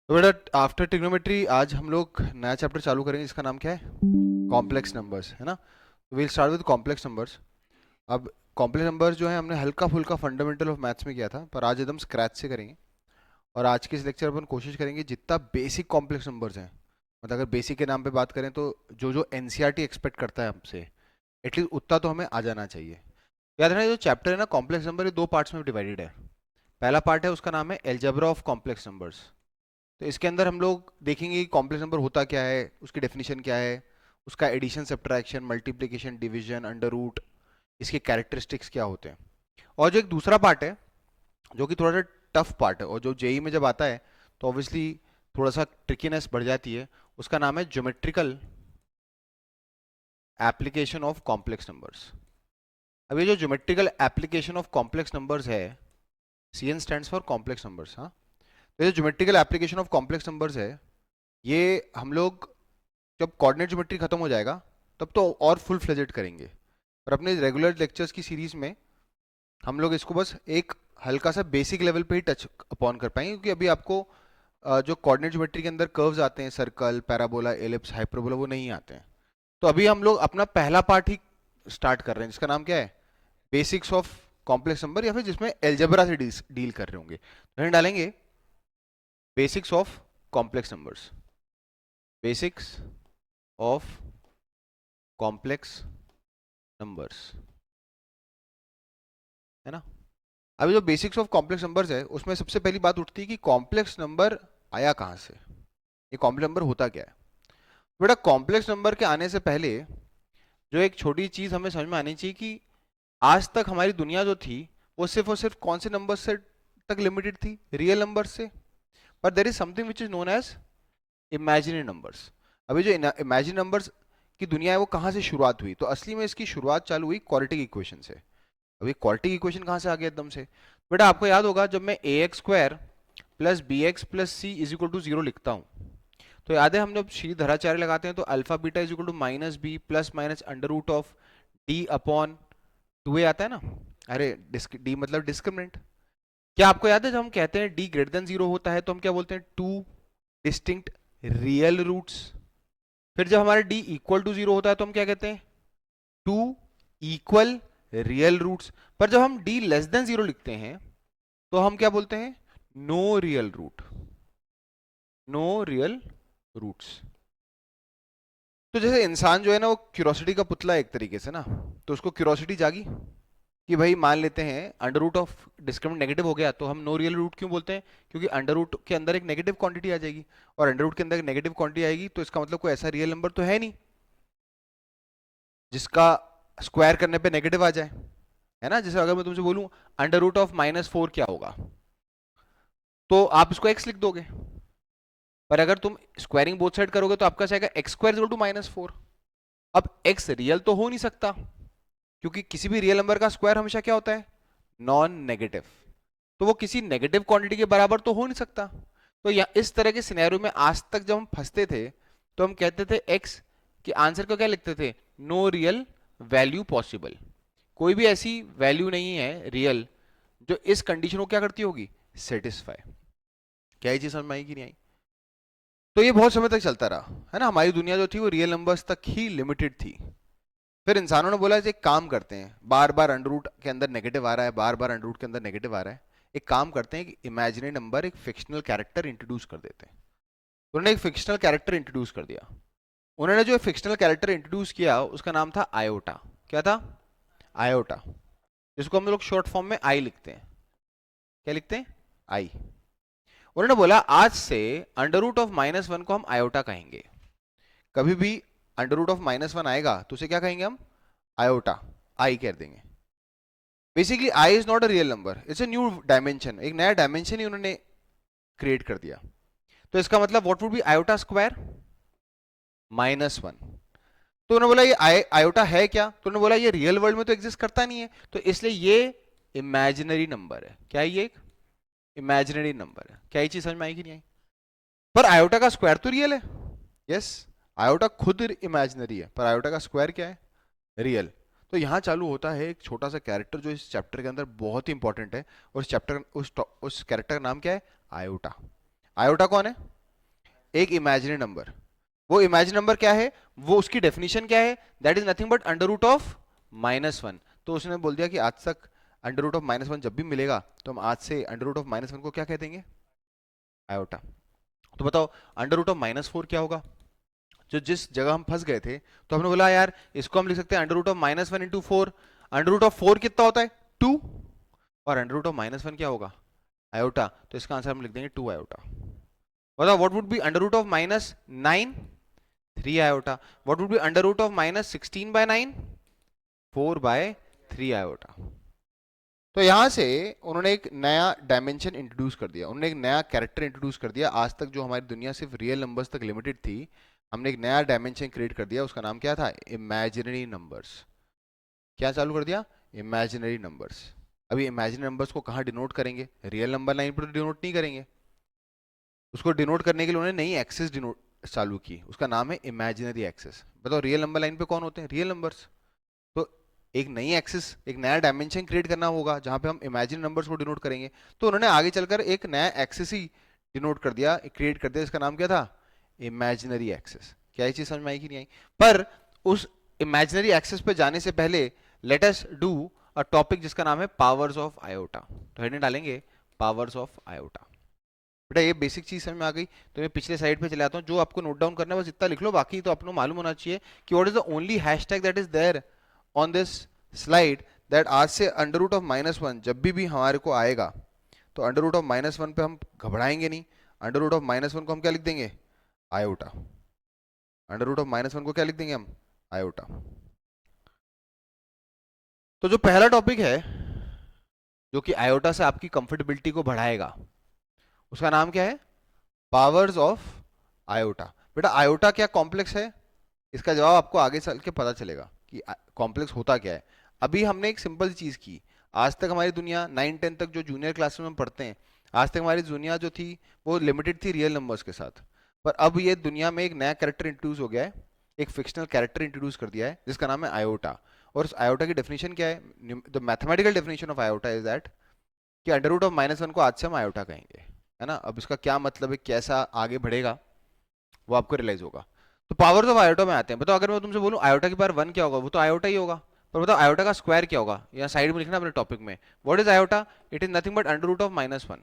तो बेटा after trigonometry आज हम लोग नया चैप्टर चालू करेंगे जिसका नाम क्या है, कॉम्प्लेक्स नंबर्स, है ना। Will start with complex numbers. अब कॉम्प्लेक्स नंबर्स जो है हमने हल्का फुल्का फंडामेंटल ऑफ मैथ्स में किया था, पर आज एकदम स्क्रैच से करेंगे। और आज के इस लेक्चर अपन कोशिश करेंगे जितना बेसिक कॉम्प्लेक्स नंबर्स हैं, मतलब अगर बेसिक के नाम पे बात करें तो जो जो एनसीईआरटी एक्सपेक्ट करता है हमसे, एटलीस्ट उतना तो हमें आ जाना चाहिए। याद रखना, जो चैप्टर है ना कॉम्प्लेक्स नंबर, ये दो पार्ट्स में डिवाइडेड है। पहला पार्ट है उसका नाम है एल्जेब्रा ऑफ कॉम्प्लेक्स नंबर्स। तो इसके अंदर हम लोग देखेंगे कि कॉम्प्लेक्स नंबर होता क्या है, उसकी डेफिनेशन क्या है, उसका addition subtraction multiplication division under root, इसके कैरेक्टरिस्टिक्स क्या होते हैं। और जो एक दूसरा पार्ट है जो कि थोड़ा सा टफ पार्ट है और जो जेई में जब आता है तो ऑब्वियसली थोड़ा सा ट्रिकीनेस बढ़ जाती है, उसका नाम है geometrical application of complex numbers. अब ये जो geometrical application of complex numbers है, CN stands for complex numbers. हाँ, तो ये geometrical application of complex numbers है, ये हम लोग जब कोऑर्डिनेट ज्योमेट्री खत्म हो जाएगा तब तो और फुल फ्लेजेड करेंगे। और अपने रेगुलर लेक्चर्स की सीरीज में हम लोग इसको बस एक हल्का सा बेसिक लेवल पे ही टच अपॉन कर पाएंगे, क्योंकि अभी आपको जो कोऑर्डिनेट ज्योमेट्री के अंदर कर्व्स आते हैं, सर्कल, पैराबोला, एलिप्स, हाइपरबोला, वो नहीं आते हैं। तो अभी हम लोग अपना पहला पार्ट ही स्टार्ट कर रहे हैं जिसका नाम क्या है, बेसिक्स ऑफ कॉम्प्लेक्स नंबर, या फिर जिसमें एल्जेब्रा से डील कर रहे होंगे तो हम डालेंगे basics of complex numbers, basics of complex numbers, है ना। अभी जो बेसिक्स ऑफ कॉम्प्लेक्स नंबर्स है उसमें सबसे पहली बात उठती है कि कॉम्प्लेक्स नंबर आया कहाँ से, ये कॉम्प्लेक्स नंबर होता क्या है। बेटा कॉम्प्लेक्स नंबर के आने से पहले जो एक छोटी चीज हमें समझ में आनी चाहिए कि आज तक हमारी दुनिया जो थी वो सिर्फ और सिर्फ कौन से नंबर से तक लिमिटेड थी, रियल नंबर से। पर there is something which is known as imaginary numbers. अभी जो इमेजिनरी नंबर्स की दुनिया है वो कहाँ से शुरुआत हुई, तो असली में इसकी शुरुआत चालू हुई क्वाड्रेटिक इक्वेशन से। अभी क्वाड्रेटिक इक्वेशन कहाँ से आ गया एकदम से, बेटा आपको याद होगा जब मैं A X square plus B X plus C is equal to zero लिखता हूँ, तो याद है हम जब धराचार्य लगाते हैं तो alpha beta is equal to minus B plus minus under root of D upon two A आता है ना। अरे डी मतलब डिस्क्रिमिनेंट। क्या आपको याद है जब हम कहते हैं डी ग्रेटर देन जीरो होता है तो हम क्या बोलते हैं, टू डिस्टिंक्ट रियल रूट्स। फिर जब हमारा डी इक्वल टू जीरो होता है तो हम क्या कहते हैं, टू इक्वल रियल रूट्स। पर जब हम डी लेस देन जीरो लिखते हैं तो हम क्या बोलते हैं, no real root, no real roots. तो जैसे इंसान जो है ना वो क्यूरोसिटी का पुतला है एक तरीके से ना, तो उसको क्यूरोसिटी जागी कि भाई मान लेते हैं under root of discriminant negative हो गया तो हम नो रियल रूट क्यों बोलते हैं, क्योंकि अंडर रूट के अंदर एक नेगेटिव क्वांटिटी आ जाएगी, और अंडर रूट के अंदर एक नेगेटिव क्वांटिटी आएगी तो इसका मतलब कोई ऐसा रियल नंबर तो है नहीं जिसका स्क्वायर करने पे नेगेटिव आ जाए, है ना। जैसे अगर मैं तुमसे बोलूं अंडर रूट ऑफ -4 क्या होगा, तो आप इसको x लिख दोगे। पर अगर तुम स्क्वायरिंग बोथ साइड करोगे तो आपका आएगा एक्स स्क्वायर इक्वल टू -4। अब x रियल तो हो नहीं सकता, क्योंकि किसी भी रियल नंबर का स्क्वायर हमेशा क्या होता है, नॉन नेगेटिव। तो वो किसी नेगेटिव क्वांटिटी के बराबर तो हो नहीं सकता। तो या इस तरह के सिनेरियो में आज तक जब हम फंसते थे तो हम कहते थे x के आंसर को क्या लिखते थे, नो रियल वैल्यू पॉसिबल। कोई भी ऐसी वैल्यू नहीं है रियल जो इस कंडीशन को क्या करती होगी, सेटिस्फाई। क्या ये चीज समझ में आई कि नहीं आई। तो ये बहुत समय तक चलता रहा, है ना। हमारी दुनिया जो थी वो रियल नंबर्स तक ही लिमिटेड थी। फिर इंसानों ने बोला एक काम करते हैं, बार बार अंडर रूट के अंदर नेगेटिव आ रहा है, बार बार अंडर रूट के अंदर नेगेटिव आ रहा है, एक काम करते हैं कि इमेजिनरी नंबर, एक फिक्शनल कैरेक्टर इंट्रोड्यूस कर देते हैं। तो उन्होंने एक फिक्शनल कैरेक्टर इंट्रोड्यूस कर दिया। उन्होंने जो फिक्शनल कैरेक्टर इंट्रोड्यूस किया उसका नाम था आयोटा। क्या था, आयोटा, जिसको हम लोग शॉर्ट फॉर्म में आई लिखते हैं। क्या लिखते हैं, आई। उन्होंने बोला आज से अंडर रूट ऑफ -1 को हम आयोटा कहेंगे। कभी भी अंडर रूट ऑफ -1 आएगा तो उसे क्या कहेंगे हम, आयोटा, आई कर देंगे। Basically I is not a real number, it's a new dimension, एक नया डायमेंशन ही उन्होंने क्रिएट कर दिया। तो इसका मतलब what would B iota square, -1। तो उन्होंने बोला ये आयोटा है क्या, तो उन्होंने बोला ये रियल वर्ल्ड में तो एग्जिस्ट करता नहीं है, तो इसलिए ये इमेजिनरी नंबर है। क्या है ये, एक इमेजिनरी नंबर है। क्या ये चीज समझ में आई कि नहीं आई। पर आयोटा का स्क्वायर तो रियल है, यस। आयोटा खुद इमेजिनरी है पर आयोटा का स्क्वायर क्या है, रियल। तो यहाँ चालू होता है एक छोटा सा कैरेक्टर जो इस चैप्टर के अंदर बहुत ही इंपॉर्टेंट है। और उस चैप्टर उस कैरेक्टर का नाम क्या है, आयोटा। आयोटा कौन है, एक इमेजिनरी नंबर। वो इमेजिनरी नंबर क्या है, वो उसकी डेफिनेशन क्या है, that is nothing but under root of -1। तो उसने बोल दिया कि आज तक अंडर रूट ऑफ -1 जब भी मिलेगा तो हम आज से अंडर रूट ऑफ -1 को क्या कह देंगे, आयोटा। तो बताओ अंडर रूट ऑफ -4 क्या होगा, जो जिस जगह हम फंस गए थे, तो हमने बोला यार इसको हम लिख सकते हैं under root of -1 into 4। Under root of 4 कितना होता है, 2, और अंडर रूट ऑफ -1 क्या होगा, आयोटा। तो इसका आंसर हम लिख देंगे 2 आयोटा। बताओ what would be under root of -9, 3 iota. What would be under root of -16/9, 4/3 iota. तो यहां से उन्होंने एक नया डायमेंशन इंट्रोड्यूस कर दिया, उन्होंने एक नया कैरेक्टर इंट्रोड्यूस कर दिया। आज तक जो हमारी दुनिया सिर्फ रियल नंबर्स तक लिमिटेड थी, हमने एक नया डायमेंशन क्रिएट कर दिया, उसका नाम क्या था, इमेजिनरी नंबर्स। क्या चालू कर दिया, इमेजिनरी नंबर्स। अभी इमेजिनरी नंबर्स को कहाँ डिनोट करेंगे, रियल नंबर लाइन पर डिनोट नहीं करेंगे, उसको डिनोट करने के लिए उन्होंने नई एक्सेस डिनोट चालू की, उसका नाम है इमेजिनरी एक्सेस। बताओ रियल नंबर लाइन पे कौन होते हैं, रियल नंबर्स। तो एक नई एक्सिस, एक नया डायमेंशन क्रिएट करना होगा जहां पे हम इमेजिनरी नंबर्स को डिनोट करेंगे। तो उन्होंने आगे चलकर एक नया एक्सिस ही डिनोट कर दिया, क्रिएट कर दिया, इसका नाम क्या था, इमेजिनरी एक्सिस। क्या ये चीज समझ में आई कि नहीं आई। पर उस इमेजिनरी एक्सिस पे जाने से पहले let us do a topic जिसका नाम है पावर्स ऑफ आयोटा। तो हेडिंग डालेंगे पावर्स ऑफ आयोटा। बेटा ये बेसिक चीज समझ में आ गई। तो मैं पिछले साइड पे चले आता हूँ, जो आपको नोट डाउन करना है बस इतना लिख लो, बाकी तो आपको मालूम होना चाहिए कि what is the only hashtag that is there on this slide, that आज से अंडर रूट ऑफ -1 जब भी हमारे को आएगा, तो अंडर रूट ऑफ -1 पे हम घबराएंगे नहीं, अंडर रूट ऑफ -1 को हम क्या लिख देंगे, आयोटा। अंडर रूट ऑफ -1 को क्या लिख देंगे हम, आयोटा। तो जो पहला टॉपिक है जो कि आयोटा से आपकी कंफर्टेबिलिटी को बढ़ाएगा, उसका नाम क्या है, पावर्स ऑफ आयोटा। बेटा आयोटा क्या कॉम्प्लेक्स है, इसका जवाब आपको आगे चल के पता चलेगा कि कॉम्प्लेक्स होता क्या है। अभी हमने एक सिंपल चीज की, आज तक हमारी दुनिया 9-10 तक जो जूनियर क्लास में हम पढ़ते हैं, आज तक हमारी दुनिया जो थी वो लिमिटेड थी रियल नंबर्स के साथ। पर अब ये दुनिया में एक नया कैरेक्टर इंट्रोड्यूस हो गया है, एक फिक्शनल कैरेक्टर इंट्रोड्यूस कर दिया है जिसका नाम है आयोटा। और उस आयोटा की डेफिनेशन क्या है, the mathematical definition of iota is that कि अंडर रूट ऑफ -1 को आज से हम आयोटा कहेंगे, है ना। अब इसका क्या मतलब है, कैसा आगे बढ़ेगा, वो आपको रियलाइज होगा। तो पावर्स ऑफ आयोटा में आते हैं। बताओ अगर मैं तुमसे बोलूं आयोटा की पावर 1 क्या होगा, वो तो आयोटा ही होगा। पर बताओ आयोटा का स्क्वायर क्या होगा, यहाँ साइड में लिखना अपने टॉपिक में, what is iota, it is nothing but under root of -1।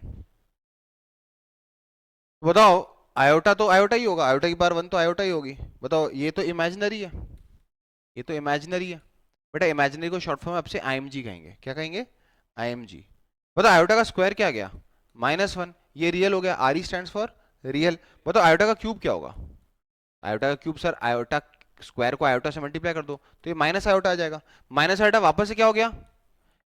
बताओ आयोटा तो आयोटा ही होगा, आयोटा की पावर 1 तो आयोटा ही होगी। बताओ ये तो इमेजिनरी है, ये तो इमेजिनरी है। बेटा इमेजिनरी को शॉर्ट फॉर्म में आपसे IMG कहेंगे, क्या कहेंगे, IMG। बताओ आयोटा का स्क्वायर क्या आ गया, -1, ये रियल हो गया, RE स्टैंड्स फॉर रियल। बताओ आयोटा का क्यूब क्या होगा, आयोटा का क्यूब सर आयोटा स्क्वायर को आयोटा से मल्टीप्लाई कर दो तो ये माइनस आयोटा आ जाएगा, माइनस आयोटा वापस से क्या हो गया,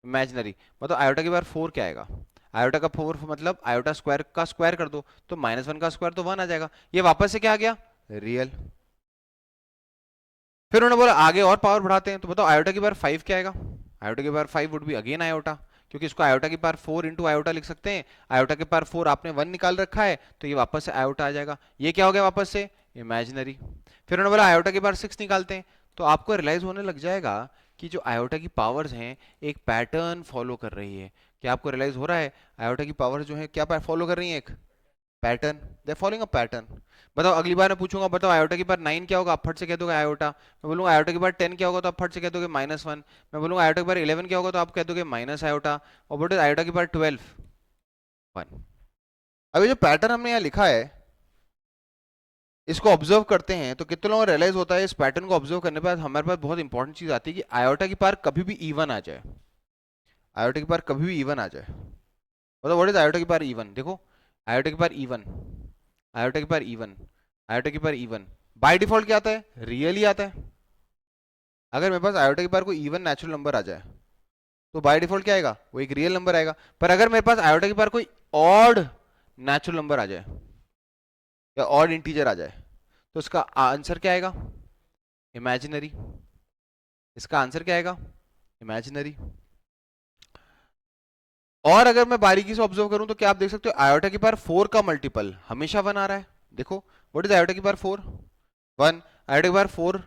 इमेजिनरी। मतलब आयोटा के बाद 4 क्या आएगा, आयोटा का 4 मतलब आयोटा स्क्वायर का स्क्वायर कर दो तो -1 का स्क्वायर तो 1 आ जाएगा, ये वापस से क्या आ गया, रियल। फिर उन्होंने बोला आगे और पावर बढ़ाते हैं, तो बताओ आयोटा की पावर 5 क्या आएगा, आयोटा की power 5 would be again iota, क्योंकि इसको आयोटा की पावर 4 इंटू आयोटा लिख सकते हैं। आयोटा की पावर 4 आपने 1 निकाल रखा है तो ये वापस से आयोटा आ जाएगा, ये क्या हो गया वापस से इमेजिनरी। फिर उन्होंने बोला आयोटा की पावर 6 निकालते हैं, तो आपको रियलाइज होने लग जाएगा कि जो आयोटा की पावर्स हैं एक पैटर्न फॉलो कर रही है। क्या आपको रियलाइज हो रहा है, आयोटा की पावर्स जो है क्या फॉलो कर रही है, एक pattern, they following a pattern. बताओ अगली बार मैं पूछूंगा बताओ आयोटा की बार 9 क्या होगा, आप फट से कह दोगे आयोटा। मैं बोलूंगा आयोटा की बार 10 क्या होगा तो आप फट से कह दोगे -1। मैं बोलूंगा आयोटा की बार 11 क्या होगा तो आप कह दोगे माइनस आयोटा। और बोलते आयोटा की बार 12, 1। अभी जो पैटर्न हमने यहाँ लिखा है इसको ऑब्जर्व करते हैं तो कितने लोगों को रियलाइज होता है, इस पैटर्न को ऑब्जर्व करने के बाद हमारे पास बहुत इंपॉर्टेंट चीज आती है कि आयोटा की पार कभी भी इवन आ जाए, आयोटा की पार कभी भी इवन आ जाए। मतलब व्हाट इज आयोटा की पार इवन, देखो आयोटा की पार इवन, आयोटा की पार इवन, आयोटा की पार इवन बाय डिफॉल्ट क्या आता है, रियल ही आता है। अगर मेरे पास आयोटा की पार कोई इवन नेचुरल नंबर आ जाए तो बाय डिफॉल्ट क्या आएगा, वो एक रियल नंबर आएगा। पर अगर मेरे पास आयोटा की पार कोई ऑड नेचुरल नंबर आ जाए या ऑड इंटीजर आ जाए तो इसका आंसर क्या आएगा, इमेजिनरी। इसका आंसर क्या आएगा, इमेजिनरी। और अगर मैं बारीकी से ऑब्जर्व करूं तो क्या आप देख सकते हो आयोटा की पावर 4 का मल्टीपल हमेशा 1 आ रहा है। देखो व्हाट इज आयोटा की पावर 4, 1। आयोटा की पावर 4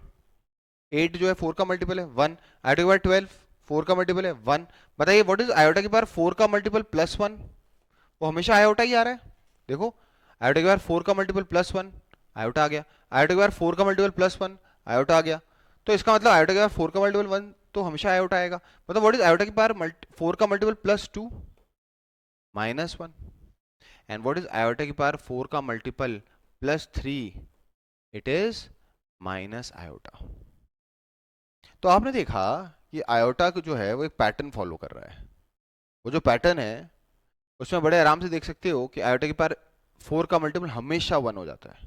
8 जो है 4 का मल्टीपल है 1। आयोटा की पावर 12 4 का मल्टीपल है 1। बताइए व्हाट इज आयोटा की पावर 4 का मल्टीपल +1, वो हमेशा आयोटा ही आ रहा है। देखो आयोटा की पावर 4 का मल्टीपल +1, आयोटा आ गया। आयोटा के बाद 4 का मल्टीपल +1, आयोटा आ गया। तो इसका मतलब आयोटा के बाद 4 का मल्टीपल 1 तो हमेशा आयोटा आएगा। मतलब व्हाट इज आयोटा की पावर 4 का multiple +2 -1, and what is iota की पावर 4 का multiple +3, it is minus iota. तो आपने देखा कि आयोटा जो है वो एक पैटर्न फॉलो कर रहा है। वो जो पैटर्न है उसमें बड़े आराम से देख सकते हो कि आयोटा के पार 4 का मल्टीपल हमेशा 1 हो जाता है।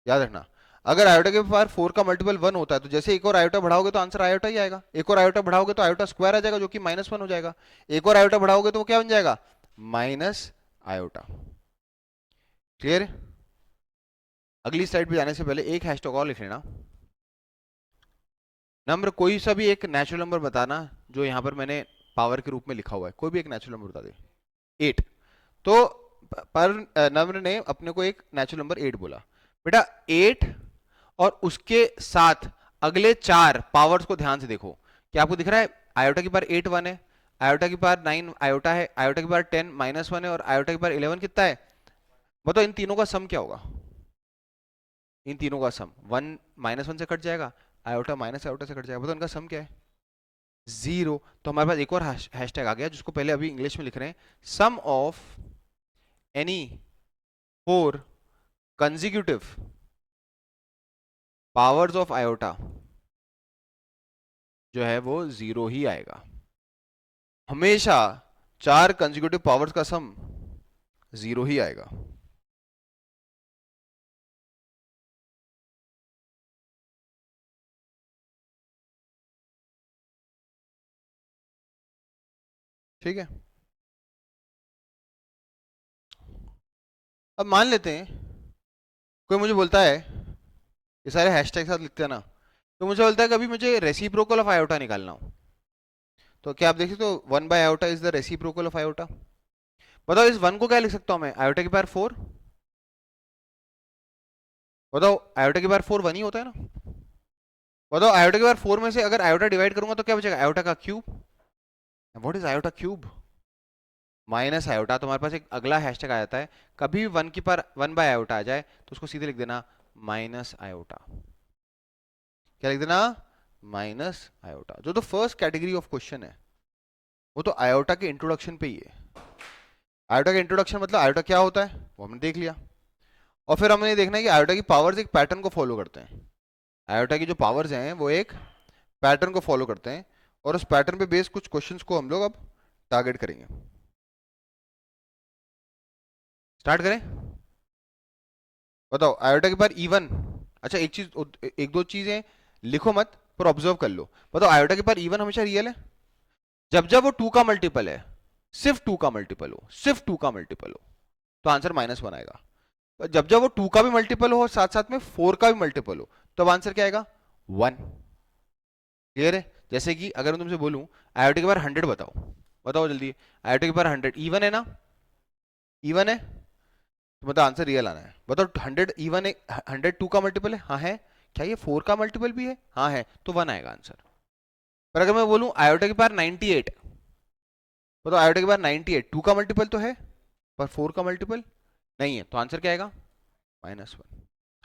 याद रखना, अगर आयोटा के पार 4 का मल्टीपल 1 होता है तो जैसे एक और आयोटा बढ़ाओगे तो आंसर आयोटा ही आएगा। एक और आयोटा बढ़ाओगे तो आयोटा स्क्वायर आ जाएगा जो कि -1 हो जाएगा। एक और आयोटा बढ़ाओगे तो वो क्या बन जाएगा, माइनस आयोटा। क्लियर? अगली स्लाइड पे जाने से पहले एक हैशटैग और लिख लेना। नंबर कोई सा भी एक नेचुरल नंबर बताना जो यहां पर मैंने पावर के रूप में लिखा हुआ है, कोई भी एक नेचुरल नंबर बता दे। 8। तो पर नम्र ने अपने को एक नेचुरल नंबर 8 बोला। बेटा 8 और उसके साथ अगले 4 पावर्स को ध्यान से देखो। क्या आपको दिख रहा है? आयोटा की पावर 8 1 है, आयोटा की पावर 9 आयोटा है, आयोटा की पावर 10 -1 है, और आयोटा की पावर 11 कितना है? बताओ इन तीनों का सम क्या होगा? इन तीनों का सम 1 -1 से कट जाएगा, आयोटा माइनस आयोटा से कट जाएगा। बताओ इनका सम क्या है? 0। तो हमारे पास एक और हैशटैग आ गया जिसको पहले अभी इंग्लिश में लिख रहे हैं। Sum of any 4 consecutive powers of iota जो है वो 0 ही आएगा। हमेशा 4 कंसेक्यूटिव पावर्स का सम 0 ही आएगा। ठीक है, अब मान लेते हैं कोई मुझे बोलता है, ये सारे हैशटैग साथ लिखते हैं ना, तो मुझे बोलता है कभी मुझे रेसिप्रोकल ऑफ आयोटा निकालना हो, तो क्या आप देख सकते हो 1 by iota is the reciprocal of iota. बताओ इस 1 को क्या लिख सकता हूं मैं? आयोटा की पावर 4। बताओ आयोटा की पावर 4 1 ही होता है ना। बताओ आयोटा की पावर 4 में से अगर आयोटा डिवाइड करूंगा तो क्या बचेगा? आयोटा का cube. What is iota cube? Minus iota. तो हमारे पास एक अगला हैशटैग आ जाता है, कभी भी 1 की पावर 1 बाय आयोटा आ जाए तो उसको सीधे लिख देना माइनस आयोटा। क्या लिख देना? Minus iota. जो तो फर्स्ट कैटेगरी ऑफ क्वेश्चन है वो तो आयोटा के इंट्रोडक्शन पे ही है। आयोटा का इंट्रोडक्शन मतलब आयोटा क्या होता है वो हमने देख लिया, और फिर हमें देखना है कि आयोटा की पावर्स एक पैटर्न को फॉलो करते हैं। आयोटा की जो पावर्स हैं वो एक पैटर्न को फॉलो करते हैं, और उस पैटर्न पे बेस्ड कुछ क्वेश्चंस को हम लोग अब टारगेट करेंगे। स्टार्ट करें? बताओ आयोटा के पावर इवन। अच्छा एक चीज, एक दो चीजें लिखो मत पर ऑब्जर्व कर लो। बताओ आयोटा के पावर इवन हमेशा रियल है जब जब वो 2 का मल्टीपल है, सिर्फ 2 का मल्टीपल हो, सिर्फ 2 का मल्टीपल हो तो आंसर -1 आएगा। पर जब जब वो 2 का भी मल्टीपल हो और साथ साथ में 4 का भी मल्टीपल हो तब आंसर क्या आएगा? 1। क्लियर है? जैसे कि अगर मैं तुमसे बोलूं आयोटा के पावर 100 बताओ, बताओ जल्दी। आयोटा के पावर 100 इवन है ना? इवन है तो मतलब आंसर रियल आना है। बताओ 100 इवन है, 100 2 का मल्टीपल है? हाँ है। क्या ये 4 का मल्टीपल भी है? हाँ है, तो 1 आएगा आंसर। पर अगर मैं बोलूं आयोटा की पावर 98, बताओ आयोटा की पावर 98 2 का मल्टीपल तो है पर 4 का मल्टीपल नहीं है, तो आंसर क्या आएगा? -1।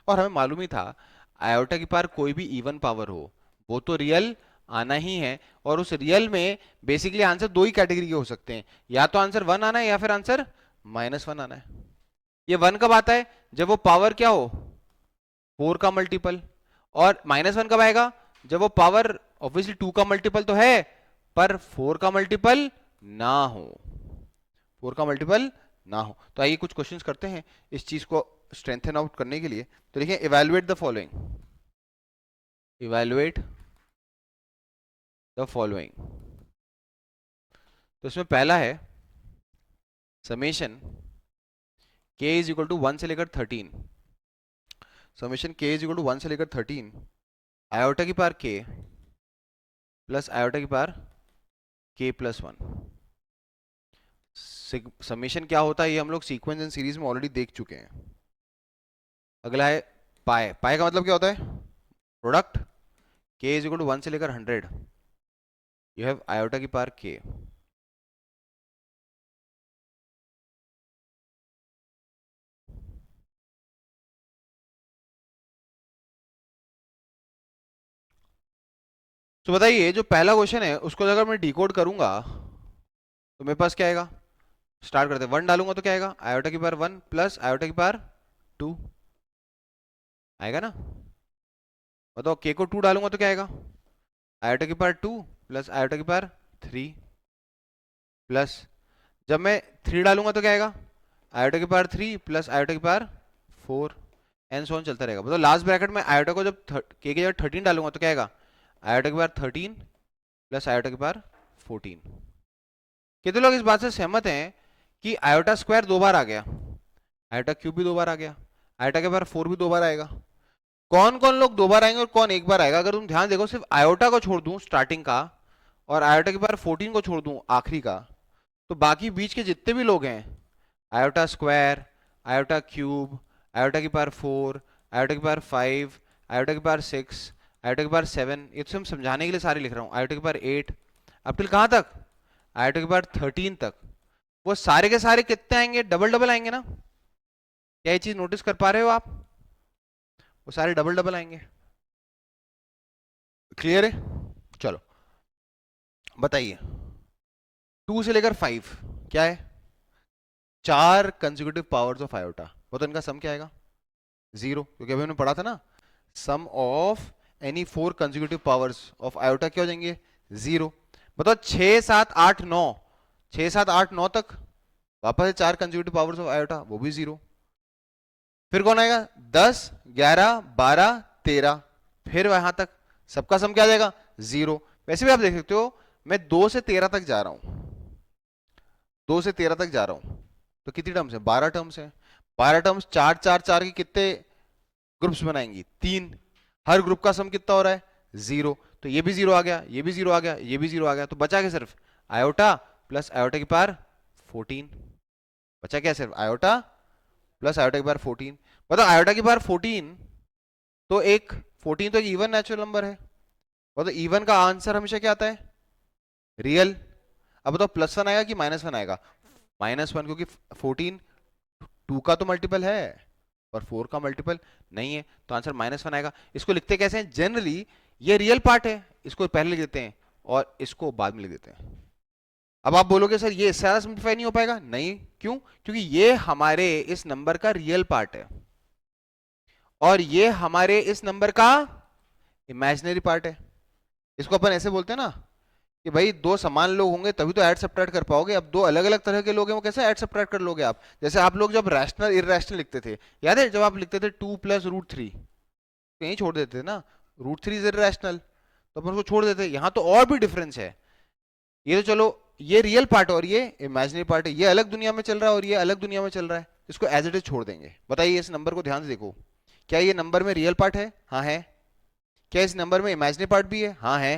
और हमें मालूम ही था आयोटा की पावर कोई भी इवन पावर हो वो तो रियल आना ही है, और उस रियल में बेसिकली आंसर दो ही कैटेगरी के हो सकते हैं, या तो आंसर 1 आना है या फिर आंसर -1 आना है। ये 1 कब आता है? जब वो पावर क्या हो? 4 का मल्टीपल। और -1 कब आएगा? जब वो पावर ऑब्वियसली 2 का मल्टीपल तो है पर 4 का मल्टीपल ना हो, 4 का मल्टीपल ना हो। तो आइए कुछ क्वेश्चंस करते हैं इस चीज को स्ट्रेंथन आउट करने के लिए। तो देखिए evaluate the following, evaluate the following. तो इसमें पहला है summation k is equal to 1 से लेकर 13, summation k is equal to 1 से लेकर 13 आयोटा की पावर k प्लस आयोटा की पावर k प्लस 1। समेशन क्या होता है ये हम लोग सीक्वेंस एंड सीरीज में ऑलरेडी देख चुके हैं। अगला है पाई। पाई का मतलब क्या होता है? Product. k is equal to 1 से लेकर 100, यू हैव आयोटा की पावर k तो बताइए जो पहला क्वेश्चन है उसको अगर मैं डिकोड करूंगा तो मेरे पास क्या आएगा। स्टार्ट करते हैं, 1 डालूंगा तो क्या आएगा, आयोटा की पावर 1 प्लस आयोटा की पावर 2 आएगा ना। बताओ के को 2 डालूंगा तो क्या आएगा, आयोटा की पावर 2 प्लस आयोटा की पावर 3 प्लस जब मैं 3 डालूंगा तो क्या आएगा, आयोटा की पावर 3 प्लस आयोटा की पावर 4 एंड सो ऑन चलता रहेगा। मतलब लास्ट ब्रैकेट में आयोटा को जब के जगह 13 डालूंगा तो क्या आएगा, आयोटा की पावर 13 प्लस आयोटा की पावर 14। कितने लोग इस बात से सहमत हैं कि आयोटा स्क्वायर 2 बार आ गया, आयोटा क्यूब भी 2 बार आ गया, आयोटा के पावर 4 भी 2 बार आएगा। कौन कौन लोग 2 बार आएंगे और कौन 1 बार आएगा। अगर तुम ध्यान देखो सिर्फ आयोटा को छोड़ दूं स्टार्टिंग का और आयोटा के पावर 14 को छोड़ दूं आखिरी का, तो बाकी बीच के जितने भी लोग हैं, iota square, iota cube, iota की पावर 4, आयोटा की पावर 5, आयोटा की पावर 6, आयोटा की पावर 7, ये तो हम समझाने के लिए सारे लिख रहा हूँ, आयोटा की पावर 8 अब टिल कहाँ तक, आयोटा की पावर 13 तक, वो सारे के सारे कितने आएंगे, डबल डबल आएंगे ना। क्या ये चीज नोटिस कर पा रहे हो आप, वो सारे डबल डबल आएंगे। क्लियर है। चलो बताइए 2 से लेकर 5 क्या है, 4 कंसेक्यूटिव पावर्स ऑफ आयोटा, तो इनका सम क्या आएगा 0, क्योंकि अभी हमने पढ़ा था ना sum of any 4 consecutive powers of iota क्या हो जाएंगे 0। बताओ 6 7 8 9, 6 7 8 9 तक वापस से 4 कंसेक्यूटिव पावर्स ऑफ आयोटा वो भी 0। फिर कौन आएगा 10 11 12 13, फिर वहां तक सबका सम क्या आ जाएगा 0। वैसे भी आप देख सकते हो मैं 2 से 13 तक जा रहा हूं, 2 से 13 तक जा रहा हूं, तो कितनी टर्म्स है 12 टर्म्स है। 12 टर्म्स 4 4 4 की कितने ग्रुप्स बनाएंगी 3, हर ग्रुप का सम कितना हो रहा है 0, तो ये भी 0 आ गया, ये भी 0 आ गया, ये भी 0 आ गया, तो बचा क्या सिर्फ आयोटा प्लस आयोटा की पावर 14, बचा क्या सिर्फ आयोटा प्लस आयोटा की पावर 14। बताओ आयोटा की पावर 14 तो एक 14 तो एक इवन नेचुरल नंबर है, बताओ इवन का आंसर हमेशा क्या आता है रियल। अब बताओ +1 आएगा कि -1 आएगा, -1, क्योंकि 14 2 का तो मल्टीपल है और 4 का मल्टीपल नहीं है, तो आंसर -1 आएगा। इसको लिखते कैसे हैं, जनरली ये रियल पार्ट है, इसको पहले लिख देते हैं और इसको बाद में लिख देते हैं। अब आप बोलोगे सर ये इससे ज्यादा सिंप्लीफाई नहीं हो पाएगा, नहीं क्यों, क्योंकि ये हमारे इस नंबर का रियल पार्ट है और ये हमारे इस नंबर का इमेजिनरी पार्ट है। इसको अपन ऐसे बोलते हैं ना कि भाई दो समान लोग होंगे तभी तो ऐड सब्ट्रैक्ट कर पाओगे, अब दो अलग अलग तरह के लोग हैं वो कैसे ऐड सब्ट्रैक्ट कर लोगे आप। जैसे आप लोग जब रैशनल इरैशनल लिखते थे, याद है जब आप लिखते थे 2 + √3 तो यहीं छोड़ देते थे ना, √3 इज इरैशनल तो अपन उसको छोड़ देते। यहाँ तो और भी डिफरेंस है, ये तो चलो ये रियल पार्ट और ये इमेजिनरी पार्ट है, ये अलग दुनिया में चल रहा है और ये अलग दुनिया में चल रहा है, इसको एज इट इज छोड़ देंगे। बताइए इस नंबर को ध्यान से देखो, क्या ये नंबर में रियल पार्ट है, हाँ है, क्या इस नंबर में इमेजिनरी पार्ट भी है, हाँ है।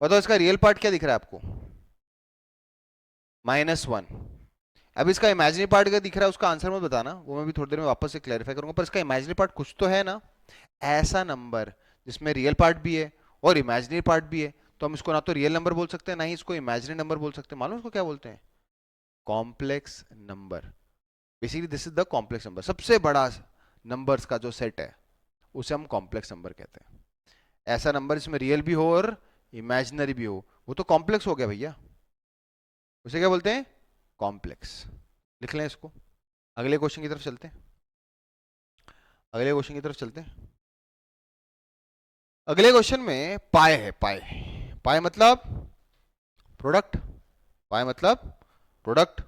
बताओ इसका रियल पार्ट क्या दिख रहा है आपको -1। अब इसका इमेजिनरी पार्ट क्या दिख रहा है उसका आंसर मत बताना, वो मैं भी थोड़ी देर में वापस से क्लैरिफाई करूंगा, पर इसका इमेजिनरी पार्ट कुछ तो है ना, ऐसा नंबर जिसमें रियल पार्ट भी है और इमेजिनरी पार्ट भी है, तो हम इसको ना तो रियल नंबर बोल सकते हैं ना ही इसको इमेजिनरी नंबर बोल सकते हैं। मालूम इसको क्या बोलते हैं, complex number. Basically this is the complex number, सबसे बड़ा नंबर्स का जो सेट है उसे हम कॉम्प्लेक्स नंबर कहते हैं। ऐसा नंबर जिसमें रियल भी हो और इमेजिनरी भी हो वो तो कॉम्प्लेक्स हो गया भैया, उसे क्या बोलते हैं कॉम्प्लेक्स। लिख लें इसको, अगले क्वेश्चन की तरफ चलते हैं, अगले क्वेश्चन की तरफ चलते हैं। अगले क्वेश्चन में पाई है, पाई, पाई मतलब प्रोडक्ट, पाई मतलब प्रोडक्ट।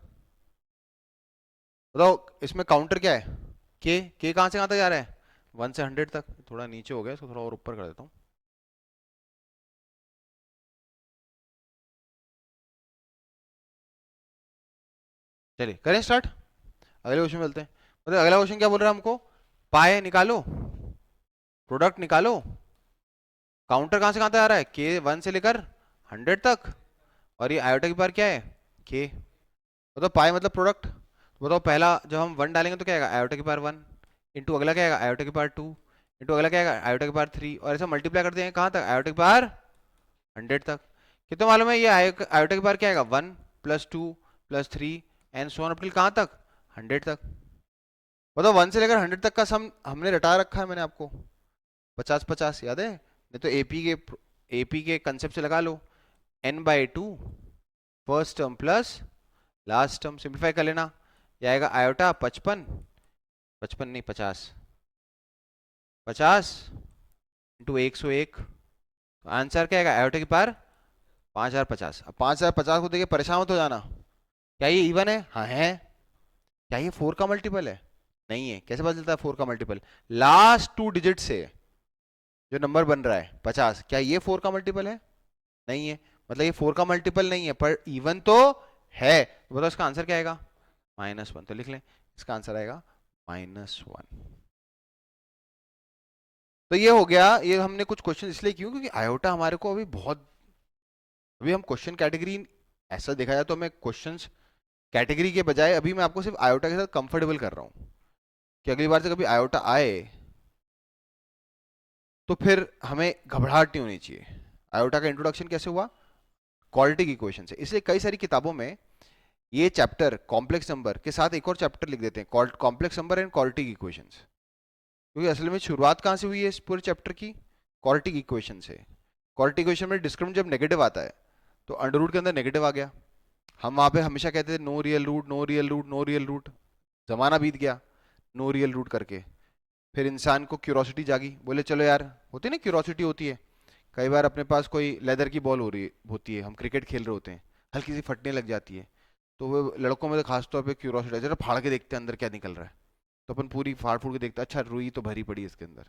बताओ इसमें काउंटर क्या है, के कहां से कहां तक जा रहा है 1 से 100 तक, थोड़ा नीचे हो गया इसको थोड़ा और ऊपर कर देता हूं। चलिए करें स्टार्ट, अगले क्वेश्चन में चलते हैं। मतलब अगला क्वेश्चन क्या बोल रहा है हमको, पाए निकालो, प्रोडक्ट निकालो, काउंटर कहां से कहां तक आ रहा है के 1 से लेकर 100 तक और ये आयोटा की पावर क्या है के। बताओ पाए मतलब प्रोडक्ट, बताओ पहला जब हम 1 डालेंगे तो क्या आएगा आयोटा की पावर 1 इंटू अगला क्या आएगा आयोटा की पावर 2 इंटू अगला क्या आएगा आयोटा की पावर 3 और ऐसा मल्टीप्लाई कर देंगे कहां तक आयोटा की पावर 100 तक। कितना मालूम है ये आयोटा की पावर क्या आएगा 1 + 2 + 3 and so on up till कहां तक 100 तक। बताओ 1 से लेकर 100 तक का सम हमने रटा रखा है मैंने आपको 50 50 याद है, नहीं तो एपी के एपी के कंसेप्ट से लगा लो, n/2 first term plus last term, simplify कर लेना, ये आएगा आयोटा 55, 55 नहीं 50, 50 इंटू 101, तो आंसर क्या आएगा आयोटा की पार 5050। अब 5050 को देखिए परेशान मत हो जाना, क्या ये इवन है? हाँ है। क्या ये 4 का मल्टीपल है? नहीं है। कैसे पता चलता है 4 का मल्टीपल? लास्ट 2 डिजिट से जो नंबर बन रहा है 50, क्या ये 4 का मल्टीपल है? नहीं है। मतलब ये 4 का मल्टीपल नहीं है, पर इवन तो है। तो बताओ इसका आंसर क्या आएगा? -1। तो लिख लें, इसका आंसर आएगा -1। तो ये हो गया। ये हमने कुछ क्वेश्चन इसलिए क्यों, क्योंकि आयोटा हमारे को अभी हम क्वेश्चन कैटेगरी, ऐसा देखा जाए तो हमें क्वेश्चंस कैटेगरी के बजाय अभी मैं आपको सिर्फ आयोटा के साथ कंफर्टेबल कर रहा हूं, कि अगली बार से कभी आयोटा आए तो फिर हमें घबराहट नहीं होनी चाहिए। आयोटा का इंट्रोडक्शन कैसे हुआ? क्वाड्रेटिक इक्वेशन से। इसलिए कई सारी किताबों में ये चैप्टर कॉम्प्लेक्स नंबर के साथ एक और चैप्टर लिख देते हैं, complex number and quadratic equations, क्योंकि असल में शुरुआत कहाँ से हुई है इस पूरे चैप्टर की? क्वाड्रेटिक इक्वेशन से। क्वाड्रेटिक इक्वेशन में डिस्क्रिमिनेंट जब नेगेटिव आता है तो अंडर रूट के अंदर नेगेटिव आ गया, हम वहां पे हमेशा कहते थे no real root, no real root, no real root. जमाना बीत गया नो रियल रूट करके, फिर इंसान को क्यूरोसिटी जागी, बोले चलो यार, होती ना क्यूरोसिटी होती है, कई बार अपने पास कोई लेदर की बॉल होती है, हम क्रिकेट खेल रहे होते हैं, हल्की सी फटने लग जाती है, तो वो लड़कों में तो खासतौर पे क्यूरोसिटी, जरा फाड़ के देखते हैं अंदर क्या निकल रहा है, तो अपन पूरी फाड़ फूड़ के देखते हैं, अच्छा रुई तो भरी पड़ी है इसके अंदर,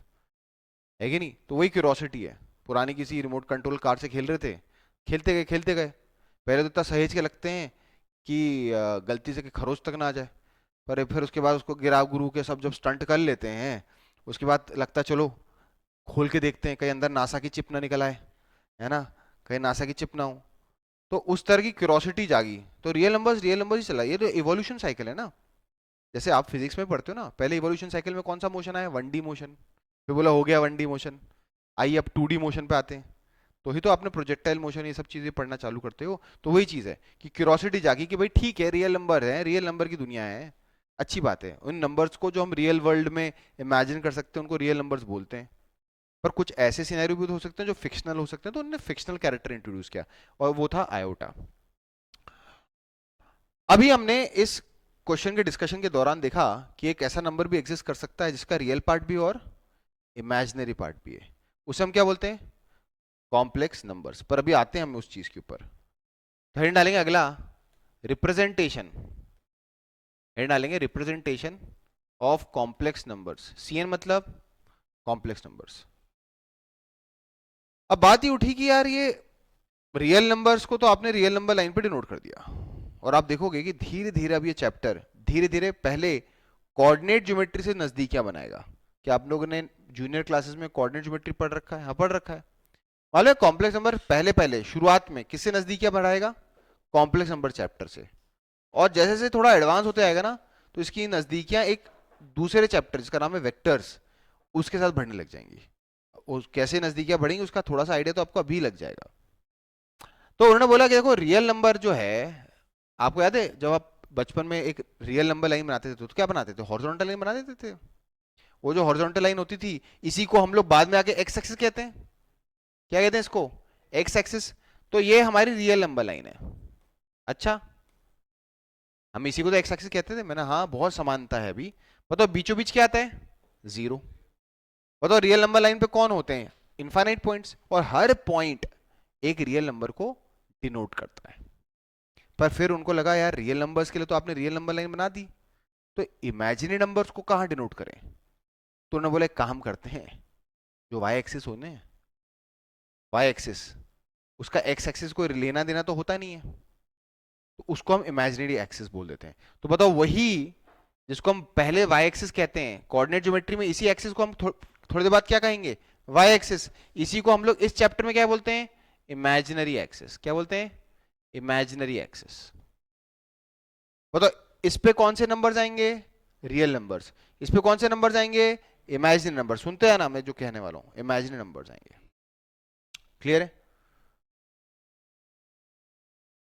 है कि नहीं? तो वही क्यूरोसिटी है। पुरानी किसी रिमोट कंट्रोल कार से खेल रहे थे, खेलते गए, पहले तो इतना सहेज के लगते हैं कि गलती से कि खरोच तक ना आ जाए, पर फिर उसके बाद उसको गिरा गुरु के सब जब स्टंट कर लेते हैं, उसके बाद लगता है चलो खोल के देखते हैं कहीं अंदर नासा की चिप ना निकल आए, है ना, कहीं नासा की चिप ना हो। तो उस तरह की क्यूरोसिटी जागी, तो रियल नंबर्स ही चला। ये तो इवोल्यूशन साइकिल है ना, जैसे आप फिजिक्स में पढ़ते हो ना, पहले इवोल्यूशन साइकिल में कौन सा मोशन आया? 1D मोशन, फिर बोला हो गया 1D मोशन, आइए अब 2D मोशन पे आते हैं, तो ही तो आपने प्रोजेक्टाइल मोशन ये सब चीजें पढ़ना चालू करते हो। तो वही चीज है कि क्यूरोसिटी जागी कि भाई ठीक है रियल नंबर है, रियल नंबर की दुनिया है, अच्छी बात है, उन नंबर्स को जो हम रियल वर्ल्ड में इमेजिन कर सकते हैं उनको रियल नंबर्स बोलते हैं। पर कुछ ऐसे सिनेरियो भी हो सकते हैं जो फिक्शनल हो सकते हैं, तो उन्होंने फिक्शनल कैरेक्टर इंट्रोड्यूस किया, और वो था आयोटा। अभी हमने इस क्वेश्चन के डिस्कशन के दौरान देखा कि एक ऐसा नंबर भी एग्जिस्ट कर सकता है जिसका रियल पार्ट भी और इमेजिनरी पार्ट भी है, उसे हम क्या बोलते हैं? Complex numbers. पर अभी आते हैं हम उस चीज के ऊपर, हेडिंग डालेंगे अगला रिप्रेजेंटेशन, हेडिंग डालेंगे representation of complex numbers, CN मतलब कॉम्प्लेक्स नंबर्स। अब बात ये उठी कि यार ये रियल नंबर्स को तो आपने रियल नंबर लाइन पे डिनोट कर दिया, और आप देखोगे कि धीरे धीरे अब ये चैप्टर धीरे धीरे पहले कोऑर्डिनेट ज्योमेट्री से नजदीकियां बनाएगा। क्या आप लोगों ने जूनियर क्लासेस में कोऑर्डिनेट ज्योमेट्री पढ़ रखा है? हाँ पढ़ रखा है। मालूम है कॉम्प्लेक्स नंबर पहले पहले शुरुआत में किससे नजदीकियां बढ़ाएगा? कॉम्प्लेक्स नंबर चैप्टर से। और जैसे जैसे थोड़ा एडवांस होते आएगा ना, तो इसकी नजदीकियां एक दूसरे चैप्टर जिसका नाम है वेक्टर्स, उसके साथ बढ़ने लग जाएंगी। कैसे नजदीकियां बढ़ेंगी उसका थोड़ा सा आइडिया तो आपको अभी लग जाएगा। तो उन्होंने बोला कि देखो रियल नंबर जो है, आपको याद है जब आप बचपन में एक रियल नंबर लाइन बनाते थे तो क्या बनाते थे? हॉरिजॉन्टल लाइन बना देते थे। वो जो हॉरिजॉन्टल लाइन होती थी, इसी को हम लोग बाद में आके एक्स एक्सिस कहते हैं। क्या कहते हैं इसको? X axis. तो ये हमारी रियल नंबर लाइन है। अच्छा, हम इसी को तो एक्स एक्सिस कहते थे। मैंने हाँ बहुत समानता है। अभी बताओ बीचों बीच क्या आता है? जीरो। बताओ रियल नंबर लाइन पे कौन होते हैं? इनफाइनाइट पॉइंट्स, और हर पॉइंट एक रियल नंबर को डिनोट करता है। पर फिर उनको लगा यार रियल नंबर्स के लिए तो आपने रियल नंबर लाइन बना दी, तो इमेजिनरी नंबर्स को कहाँ डिनोट करें? तो उन्होंने बोले काम करते हैं, जो वाई एक्सिस होने हैं, वाई एक्सिस, उसका एक्स एक्सिस को लेना देना तो होता नहीं है, तो उसको हम इमेजिनरी एक्सिस बोल देते हैं। तो बताओ वही जिसको हम पहले वाई एक्सिस कहते हैं कोऑर्डिनेट ज्योमेट्री में, इसी एक्सिस को हम थोड़ी देर बाद क्या कहेंगे? Y axis. इसी को हम लोग इस चैप्टर में क्या बोलते हैं? Imaginary axis. क्या बोलते हैं? Imaginary axis. बताओ इस पे कौन से नंबर्स आएंगे? Real numbers. इस पे कौन से नंबर्स आएंगे? Imaginary number. सुनते हैं ना मैं जो कहने वाला हूं, इमेजिनरी नंबर्स आएंगे। क्लियर है?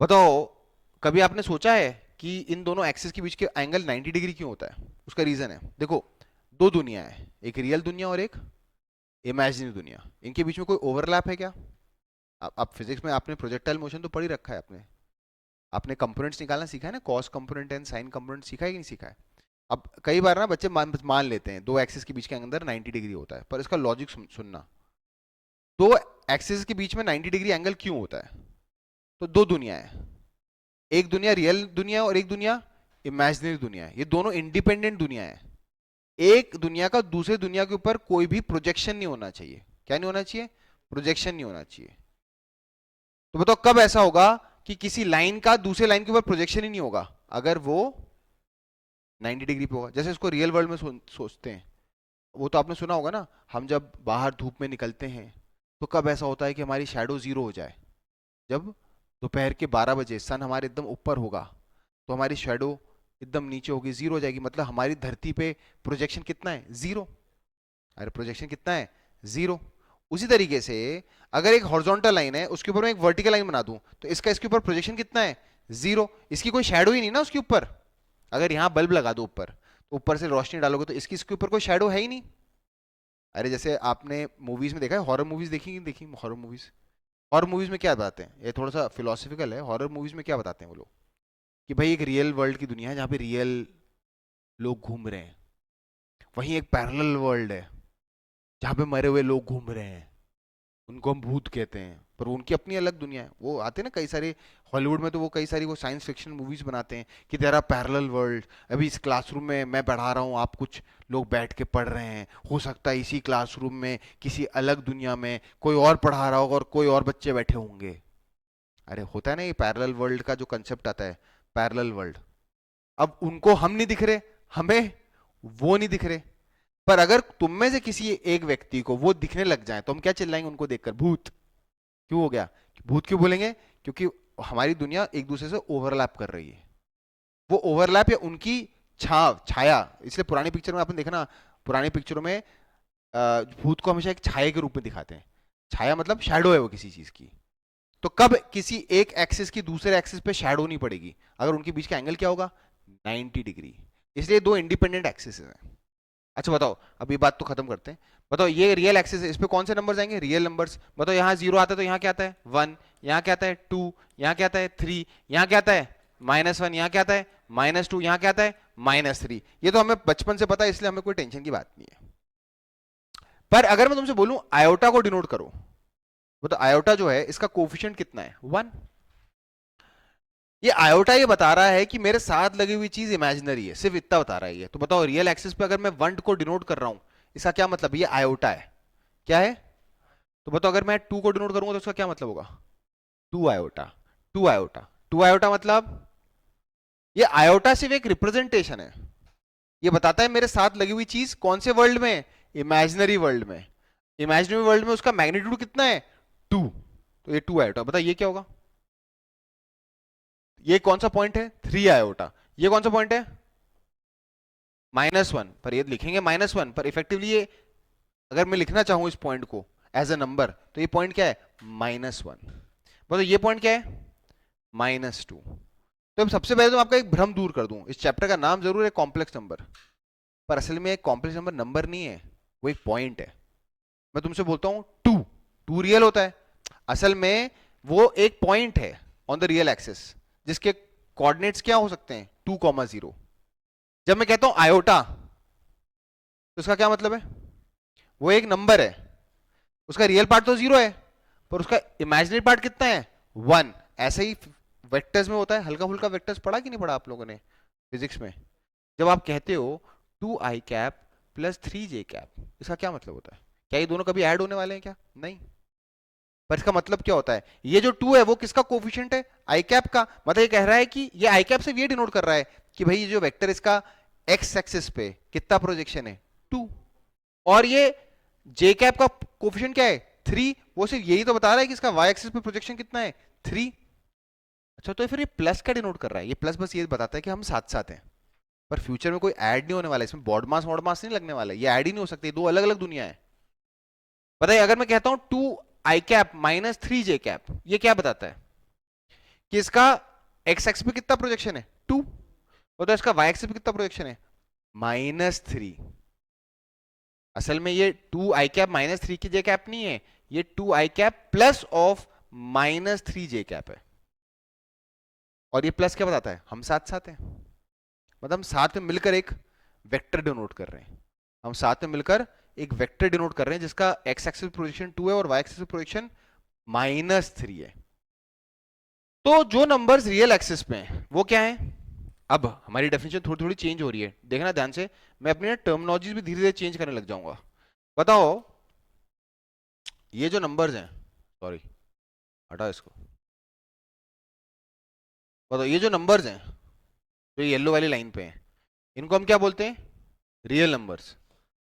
बताओ कभी आपने सोचा है कि इन दोनों एक्सिस के बीच के एंगल 90 डिग्री क्यों होता है? उसका रीजन है, देखो दो दुनिया है, एक रियल दुनिया और एक इमेजिनरी दुनिया, इनके बीच में कोई ओवरलैप है क्या? आप फिजिक्स में आपने प्रोजेक्टाइल मोशन तो पढ़ ही रखा है आपने। आपने कंपोनेंट्स निकालना सीखा है ना, cos component and sign component सीखा है कि नहीं सीखा है? अब कई बार ना बच्चे मान लेते हैं दो एक्सिस के बीच के अंदर 90 डिग्री होता है, पर इसका लॉजिक सुनना। दो एक्सिस के बीच में 90 डिग्री एंगल क्यों होता है? तो दो दुनिया है, एक दुनिया रियल दुनिया और एक दुनिया इमेजिनरी दुनिया है। ये दोनों इंडिपेंडेंट दुनिया है। एक दुनिया का दूसरे दुनिया के ऊपर कोई भी प्रोजेक्शन नहीं होना चाहिए। क्या नहीं होना चाहिए? प्रोजेक्शन नहीं होना चाहिए। तो बताओ कब ऐसा होगा कि किसी लाइन का दूसरे लाइन के ऊपर प्रोजेक्शन ही नहीं होगा? अगर वो 90 डिग्री पे होगा। जैसे इसको रियल वर्ल्ड में सोचते हैं, वो तो आपने सुना होगा ना, हम जब बाहर धूप में निकलते हैं तो कब ऐसा होता है कि हमारी शैडो जीरो हो जाए? जब दोपहर के 12 बजे सन हमारे एकदम ऊपर होगा तो हमारी शैडो एकदम नीचे होगी, जीरो हो जाएगी। मतलब हमारी धरती पे प्रोजेक्शन कितना है? जीरो। अरे प्रोजेक्शन कितना है? जीरो। उसी तरीके से अगर एक हॉरिजॉन्टल लाइन है उसके ऊपर मैं एक वर्टिकल लाइन बना दूं तो इसका इसके ऊपर प्रोजेक्शन कितना है? जीरो। इसकी कोई शैडो ही नहीं ना उसके ऊपर। अगर यहां बल्ब लगा दो ऊपर तो ऊपर से रोशनी डालोगे तो इसकी इसके ऊपर कोई शैडो है ही नहीं। अरे जैसे आपने मूवीज में देखा है, हॉरर मूवीज देखी कि नहीं देखी? हॉरर मूवीज, हॉरर मूवीज में क्या बताते हैं? ये थोड़ा सा फिलोसफिकल है। हॉरर मूवीज में क्या बताते हैं वो लोग? कि भाई एक रियल वर्ल्ड की दुनिया है जहाँ पे रियल लोग घूम रहे हैं, वहीं एक पैरेलल वर्ल्ड है जहाँ पे मरे हुए लोग घूम रहे हैं, उनको हम भूत कहते हैं, पर उनकी अपनी अलग दुनिया है। वो आते हैं ना कई सारे, हॉलीवुड में तो वो कई सारी वो साइंस फिक्शन मूवीज बनाते हैं कि तेरा पैरेलल वर्ल्ड, अभी इस क्लासरूम में मैं पढ़ा रहा हूँ, आप कुछ लोग बैठ के पढ़ रहे हैं, हो सकता है इसी क्लासरूम में किसी अलग दुनिया में कोई और पढ़ा रहा होगा और कोई और बच्चे बैठे होंगे। अरे होता है ना ये पैरेलल वर्ल्ड का जो कंसेप्ट आता है, पैरेलल वर्ल्ड। अब उनको हम नहीं दिख रहे, हमें वो नहीं दिख रहे, पर अगर तुम में से किसी एक व्यक्ति को वो दिखने लग जाए तो हम क्या चिल्लाएंगे उनको देखकर? भूत। क्यों हो गया? भूत क्यों बोलेंगे? क्योंकि हमारी दुनिया एक दूसरे से ओवरलैप कर रही है। वो ओवरलैप या उनकी छाव, छाया, इसलिए पुरानी पिक्चर में आपने देखा ना, पुरानी पिक्चरों में भूत को हमेशा एक छाया के रूप में दिखाते हैं। छाया मतलब शैडो है वो किसी चीज की। तो कब किसी एक एक्सिस की दूसरे एक्सिस पे शैडो नहीं पड़ेगी? अगर उनके बीच का एंगल क्या होगा? 90 डिग्री। इसलिए दो इंडिपेंडेंट एक्सिस हैं। अच्छा बताओ, अब ये बात तो खत्म करते हैं। बताओ ये रियल एक्सिस है, इस पे कौन से नंबर्स आएंगे? Real numbers. बताओ यहाँ जीरो आता है तो यहाँ क्या आता है? 1। यहाँ क्या आता है? 2। यहाँ क्या आता है? 3। यहाँ क्या आता है? -1। यहाँ क्या आता है? -2। यहाँ क्या आता है? -3। ये तो हमें बचपन से पता है, इसलिए हमें कोई टेंशन की बात नहीं है। पर अगर मैं तुमसे बोलूं आयोटा को डिनोट करो, तो आयोटा जो है इसका कोफिशिएंट कितना है? 1। ये आयोटा ये बता रहा है कि मेरे साथ लगी हुई चीज इमेजिनरी है, सिर्फ इतना बता रहा है ये। तो बताओ रियल एक्सिस पे अगर मैं 1 को डिनोट कर रहा हूं, इसका क्या मतलब? ये आयोटा है। क्या है? तो बताओ अगर मैं 2 को डिनोट करूंगा तो उसका क्या मतलब होगा? 2 आयोटा। 2 आयोटा। 2 आयोटा मतलब ये आयोटा सिर्फ एक रिप्रेजेंटेशन है। ये बताता है मेरे साथ लगी हुई चीज कौन से वर्ल्ड में? इमेजिनरी वर्ल्ड में। इमेजिनरी वर्ल्ड में उसका मैग्नीट्यूड कितना है? 2। तो ये 2 आयोटा। बताइए ये क्या होगा? ये कौन सा पॉइंट है? 3 आयोटा। ये कौन सा पॉइंट है? -1। पर ये लिखेंगे -1, पर इफेक्टिवली ये अगर मैं लिखना चाहूं इस पॉइंट को एज अ नंबर तो ये पॉइंट क्या है? -1। बताओ ये पॉइंट क्या है? -2। तो अब सबसे पहले तो आपका एक भ्रम दूर कर दूं, इस चैप्टर का नाम जरूर है कॉम्प्लेक्स नंबर, पर असल में एक कॉम्प्लेक्स नंबर नंबर नहीं है, वो एक पॉइंट है। मैं तुमसे बोलता हूं 2, 2 रियल होता है, असल में वो एक पॉइंट है ऑन द रियल एक्सिस जिसके कोऑर्डिनेट्स क्या हो सकते हैं? 2,0। जब मैं कहता हूं आयोटा तो उसका क्या मतलब है? वो एक नंबर है, उसका रियल पार्ट तो 0 है, पर उसका इमेजिनरी पार्ट कितना है? 1। ऐसे ही वेक्टर्स में होता है, हल्का फुल्का वेक्टर्स पढ़ा कि नहीं पढ़ा आप लोगों ने फिजिक्स में? जब आप कहते हो 2i cap plus 3j cap, इसका क्या मतलब होता है? क्या ये दोनों कभी ऐड होने वाले हैं क्या? नहीं। पर इसका मतलब क्या होता है? ये जो 2 है वो किसका कोफिशिएंट है? आई कैप का। मतलब ये कह रहा है कि ये आई कैप से ये डिनोट कर रहा है कि भाई ये जो वेक्टर इसका एक्स एक्सिस पे कितना प्रोजेक्शन है? 2। और ये जे कैप का कोफिशिएंट क्या है? 3। वो सिर्फ यही तो बता रहा है कि इसका वाई एक्सिस पे प्रोजेक्शन कितना है? 3। अच्छा तो फिर ये प्लस का डिनोट कर रहा है? ये प्लस बस ये बताता है कि हम साथ साथ हैं, पर फ्यूचर में कोई ऐड नहीं होने वाला है इसमें, बॉड मास वॉड मास नहीं लगने वाला है, ये ऐड ही नहीं हो सकती, दो अलग अलग दुनिया है। बताइए अगर मैं कहता हूं 2i cap minus 3j cap, ये क्या बताता है? कि इसका एक्स एक्स पे कितना प्रोजेक्शन है? 2। और तो इसका वाई एक्स पे कितना प्रोजेक्शन है? -3। असल में ये 2i कैप -3 की जे कैप नहीं है, ये 2i cap plus of -3 j cap है। और ये प्लस क्या बताता है, हम साथ साथ हैं, मतलब हम साथ में मिलकर एक वेक्टर डिनोट कर रहे हैं। हम साथ में मिलकर एक वेक्टर डिनोट कर रहे हैं जिसका x एक्सिस प्रोजेक्शन 2 है और y एक्सिस प्रोजेक्शन -3 है। तो जो नंबर्स रियल एक्सिस पे हैं वो क्या है? अब हमारी डेफिनेशन थोड़ी थोड़ी चेंज हो रही है, देखना ध्यान से। मैं अपनी टर्मिनोलॉजी भी धीरे धीरे चेंज करने लग जाऊंगा। बताओ ये जो नंबर्स हैं, सॉरी हटा इसको, बताओ ये जो नंबर्स हैं जो येलो वाली लाइन पे हैं, इनको हम क्या बोलते हैं? Real numbers.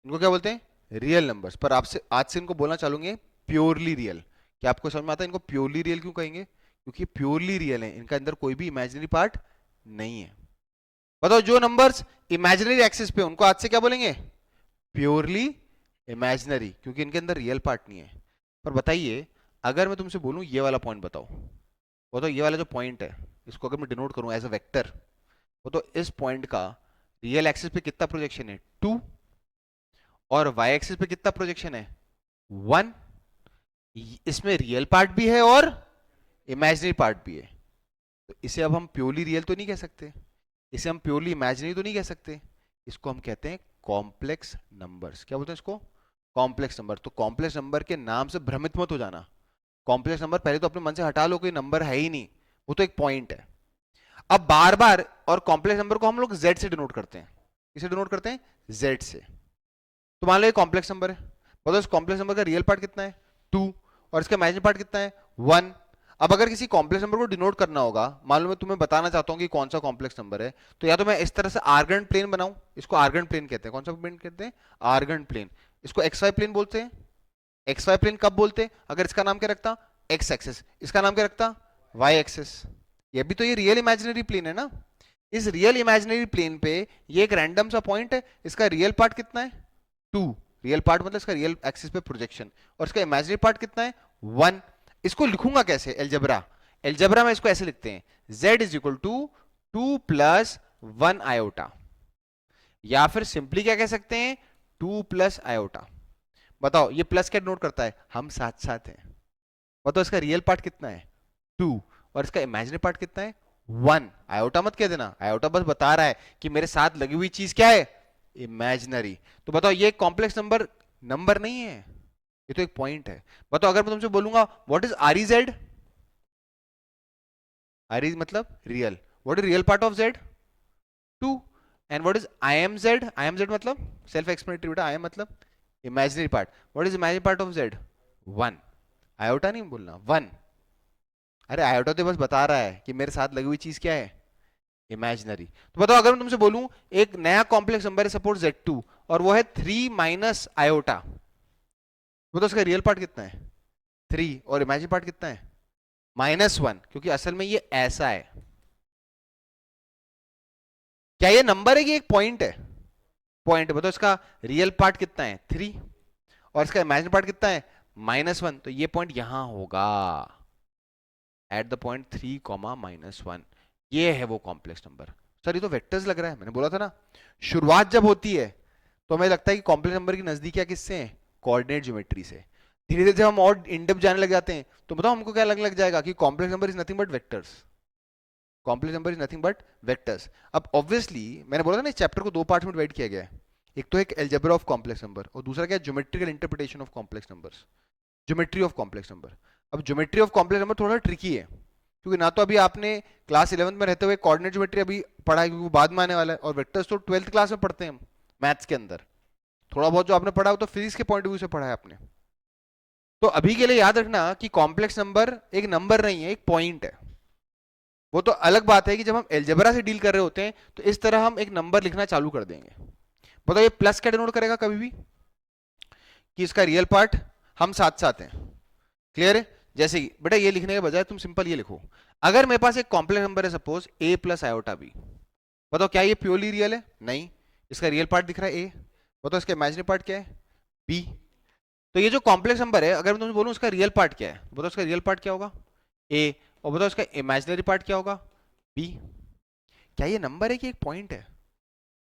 इनको क्या बोलते हैं? Real numbers. पर आपसे आज से इनको बोलना चालूंगे प्योरली रियल। क्या आपको समझ में आता है इनको प्योरली रियल क्यों कहेंगे? क्योंकि प्योरली रियल है, इनका अंदर कोई भी इमेजिनरी पार्ट नहीं है। बताओ जो नंबर्स इमेजिनरी एक्सिस पे उनको आज से क्या बोलेंगे? प्योरली इमेजिनरी, क्योंकि इनके अंदर रियल पार्ट नहीं है। पर बताइए अगर मैं तुमसे बोलूं ये वाला पॉइंट बताओ, वो तो ये वाला जो पॉइंट है इसको अगर मैं डिनोट करूं एज अ वेक्टर, वो तो इस पॉइंट का रियल एक्सिस पे कितना प्रोजेक्शन है? 2। और वाई एक्सिस पे कितना प्रोजेक्शन है? 1। इसमें रियल पार्ट भी है और इमेजिनरी पार्ट भी है। तो इसे अब हम प्योरली रियल तो नहीं कह सकते, इसे हम प्योरली इमेजिनरी तो नहीं कह सकते, इसको हम कहते हैं कॉम्प्लेक्स नंबर्स। क्या बोलते हैं इसको? Complex number. तो कॉम्प्लेक्स नंबर के नाम से भ्रमित मत हो जाना। कॉम्प्लेक्स नंबर पहले तो अपने मन से हटा लो, कोई नंबर है ही नहीं, वो तो एक पॉइंट है। अब बार बार, और कॉम्प्लेक्स नंबर को हम लोग z से डिनोट करते हैं। किसे डिनोट करते हैं? z से। तो मान लो ये कॉम्प्लेक्स नंबर है, बताओ इस कॉम्प्लेक्स नंबर का रियल पार्ट कितना है? 2। और इसका इमेजिनरी पार्ट कितना है? 1। अब अगर किसी कॉम्प्लेक्स नंबर को डिनोट करना होगा, मान लो मैं तुम्हें बताना चाहता हूं कि कौन सा कॉम्प्लेक्स नंबर है, तो या तो मैं इस तरह से आर्गन प्लेन बनाऊं, इसको आर्गन प्लेन कहते हैं। कौन सा प्लेन कहते हैं? Argand plane. इसको एक्स वाई प्लेन बोलते हैं। एक्स वाई प्लेन कब बोलते हैं? अगर इसका नाम क्या रखता? X axis. इसका नाम क्या रखता? Y axis. ये भी तो ये रियल इमेजिनरी प्लेन है ना। इस रियल इमेजिनरी प्लेन पे ये एक रैंडम सा पॉइंट है, इसका रियल पार्ट कितना है? 2। रियल पार्ट मतलब इसका रियल एक्सिस पे प्रोजेक्शन, और इसका इमेजिनरी पार्ट कितना है? 1। इसको लिखूंगा कैसे? एलजेब्रा। एलजेब्रा में इसको ऐसे लिखते हैं, z is equal to 2 plus 1 iota, या फिर सिंपली क्या कह सकते हैं? 2 प्लस आयोटा। बताओ ये प्लस क्या नोट करता है? हम साथ साथ हैं। बताओ इसका रियल पार्ट कितना है? 2। और इसका इमेजिनरी पार्ट कितना है? 1। आयोटा मत कह देना, आयोटा बस बता रहा है कि मेरे साथ लगी हुई चीज क्या है? इमेजिनरी। तो बताओ ये कॉम्प्लेक्स नंबर नंबर नहीं है, ये तो एक पॉइंट है। बताओ अगर मैं तुमसे बोलूंगा what is R E Z? R is मतलब real. What is real part of Z? 2। And what is I M Z? I M Z मतलब सेल्फ एक्सप्लेनेटरी बेटा, आई एम मतलब imaginary part. What is imaginary part of Z? 1। Iota नहीं बोलना, 1। अरे iota तो बस बता रहा है कि मेरे साथ लगी हुई चीज क्या है? इमेजिनरी। तो बताओ अगर मैं तुमसे बोलूं एक नया कॉम्प्लेक्स नंबर है सपोज z2, और वो है 3 माइनस आयोटा, तो उसका रियल पार्ट कितना है? 3। और इमेजिनरी पार्ट कितना है? -1। क्योंकि असल में ये ऐसा है। क्या ये नंबर है कि एक पॉइंट है? पॉइंट है। बताओ इसका रियल पार्ट कितना है? 3। और इसका इमेजिनरी पार्ट कितना है? -1। तो ये पॉइंट यहां होगा, एट द पॉइंट 3, -1। ये है वो कॉम्प्लेक्स नंबर। सर ये तो वेक्टर्स लग रहा है, मैंने बोला था ना शुरुआत जब होती है तो हमें लगता है कि कॉम्प्लेक्स नंबर की नजदीकियां किससे हैं? कोऑर्डिनेट ज्योमेट्री से। धीरे धीरे जब हम और इन डेप्थ जाने लग जाते हैं तो बताओ हमको क्या लगने लग जाएगा कि complex number is nothing but vectors. Complex number is nothing but vectors. अब ऑब्वियसली मैंने बोला था ना इस चैप्टर को दो पार्ट में डिवाइड किया गया है, एक तो एक एल्जेब्रा ऑफ कॉम्प्लेक्स नंबर और दूसरा क्या है? Geometrical interpretation of complex numbers, geometry of complex number. अब ज्योमेट्री ऑफ कॉम्प्लेक्स नंबर थोड़ा ट्रिकी है, क्योंकि ना तो अभी आपने क्लास 11th में रहते हुए कोऑर्डिनेट ज्योमेट्री अभी पढ़ा है, क्योंकि वो बाद में आने वाला है, और वेक्टर्स तो 12th क्लास में पढ़ते हैं हम मैथ्स के अंदर। थोड़ा बहुत जो आपने पढ़ा हो तो फिजिक्स के पॉइंट ऑफ व्यू से पढ़ा है आपने। तो अभी के लिए याद रखना कि कॉम्प्लेक्स नंबर एक नंबर नहीं है, एक पॉइंट है। वो तो अलग बात है कि जब हम एल्जेब्रा से डील कर रहे होते हैं तो इस तरह हम एक नंबर लिखना चालू कर देंगे। बताओ ये प्लस क्या डिनोट करेगा कभी भी? कि इसका रियल पार्ट हम साथ साथ हैं। क्लियर है? जैसे कि बेटा ये लिखने के बजाय तुम सिंपल ये लिखो, अगर मेरे पास एक कॉम्प्लेक्स नंबर है suppose a plus iota B, बताओ क्या ये प्योरली रियल है? नहीं। इसका रियल पार्ट दिख रहा है a, बताओ इसका इमेजिनरी पार्ट क्या है? b। तो ये जो कॉम्प्लेक्स नंबर है अगर मैं तुमसे बोलूं इसका रियल पार्ट क्या है, बताओ इसका रियल पार्ट क्या होगा? a। और बताओ इसका इमेजिनरी पार्ट क्या होगा? b। क्या ये नंबर है कि एक पॉइंट है?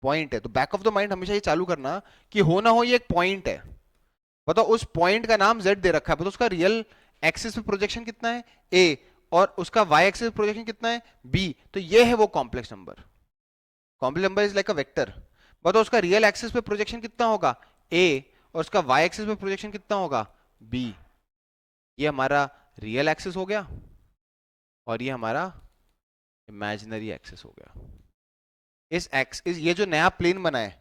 पॉइंट है। तो बैक ऑफ द माइंड हमेशा ये चालू करना कि हो ना हो ये एक पॉइंट है। बताओ उस पॉइंट का नाम z दे रखा है, बताओ उसका रियल एक्सिस पे प्रोजेक्शन कितना है a, और उसका y एक्सिस पे प्रोजेक्शन कितना है b, तो ये है वो complex number. Complex number is like a vector. बताओ उसका रियल एक्सिस पे प्रोजेक्शन कितना होगा a, और उसका y एक्सिस पे प्रोजेक्शन कितना होगा b. ये हमारा रियल एक्सिस हो गया और ये हमारा इमेजिनरी एक्सिस हो गया. इस ये जो नया प्लेन बना है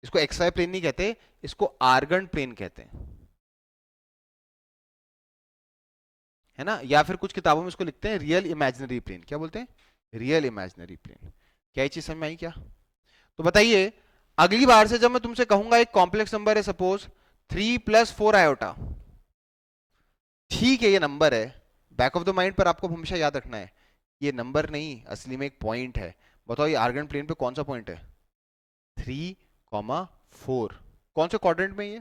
इसको एक्सवाई प्लेन नहीं कहते, इसको आर्गन प्लेन कहते हैं, है ना. या फिर कुछ किताबों में इसको लिखते हैं रियल इमेजिनरी प्लेन. क्या बोलते हैं? Real imaginary plane. क्या ये चीज समझ में आई क्या? तो बताइए, अगली बार से जब मैं तुमसे कहूंगा एक कॉम्प्लेक्स नंबर है सपोज 3+4 आयोटा, ठीक है ये नंबर है, बैक ऑफ द माइंड पर आपको हमेशा याद रखना है ये नंबर नहीं, असली में एक पॉइंट है. बताओ ये आर्गन प्लेन पे कौन सा पॉइंट है? 3,4. कौन से क्वाड्रेंट में? ये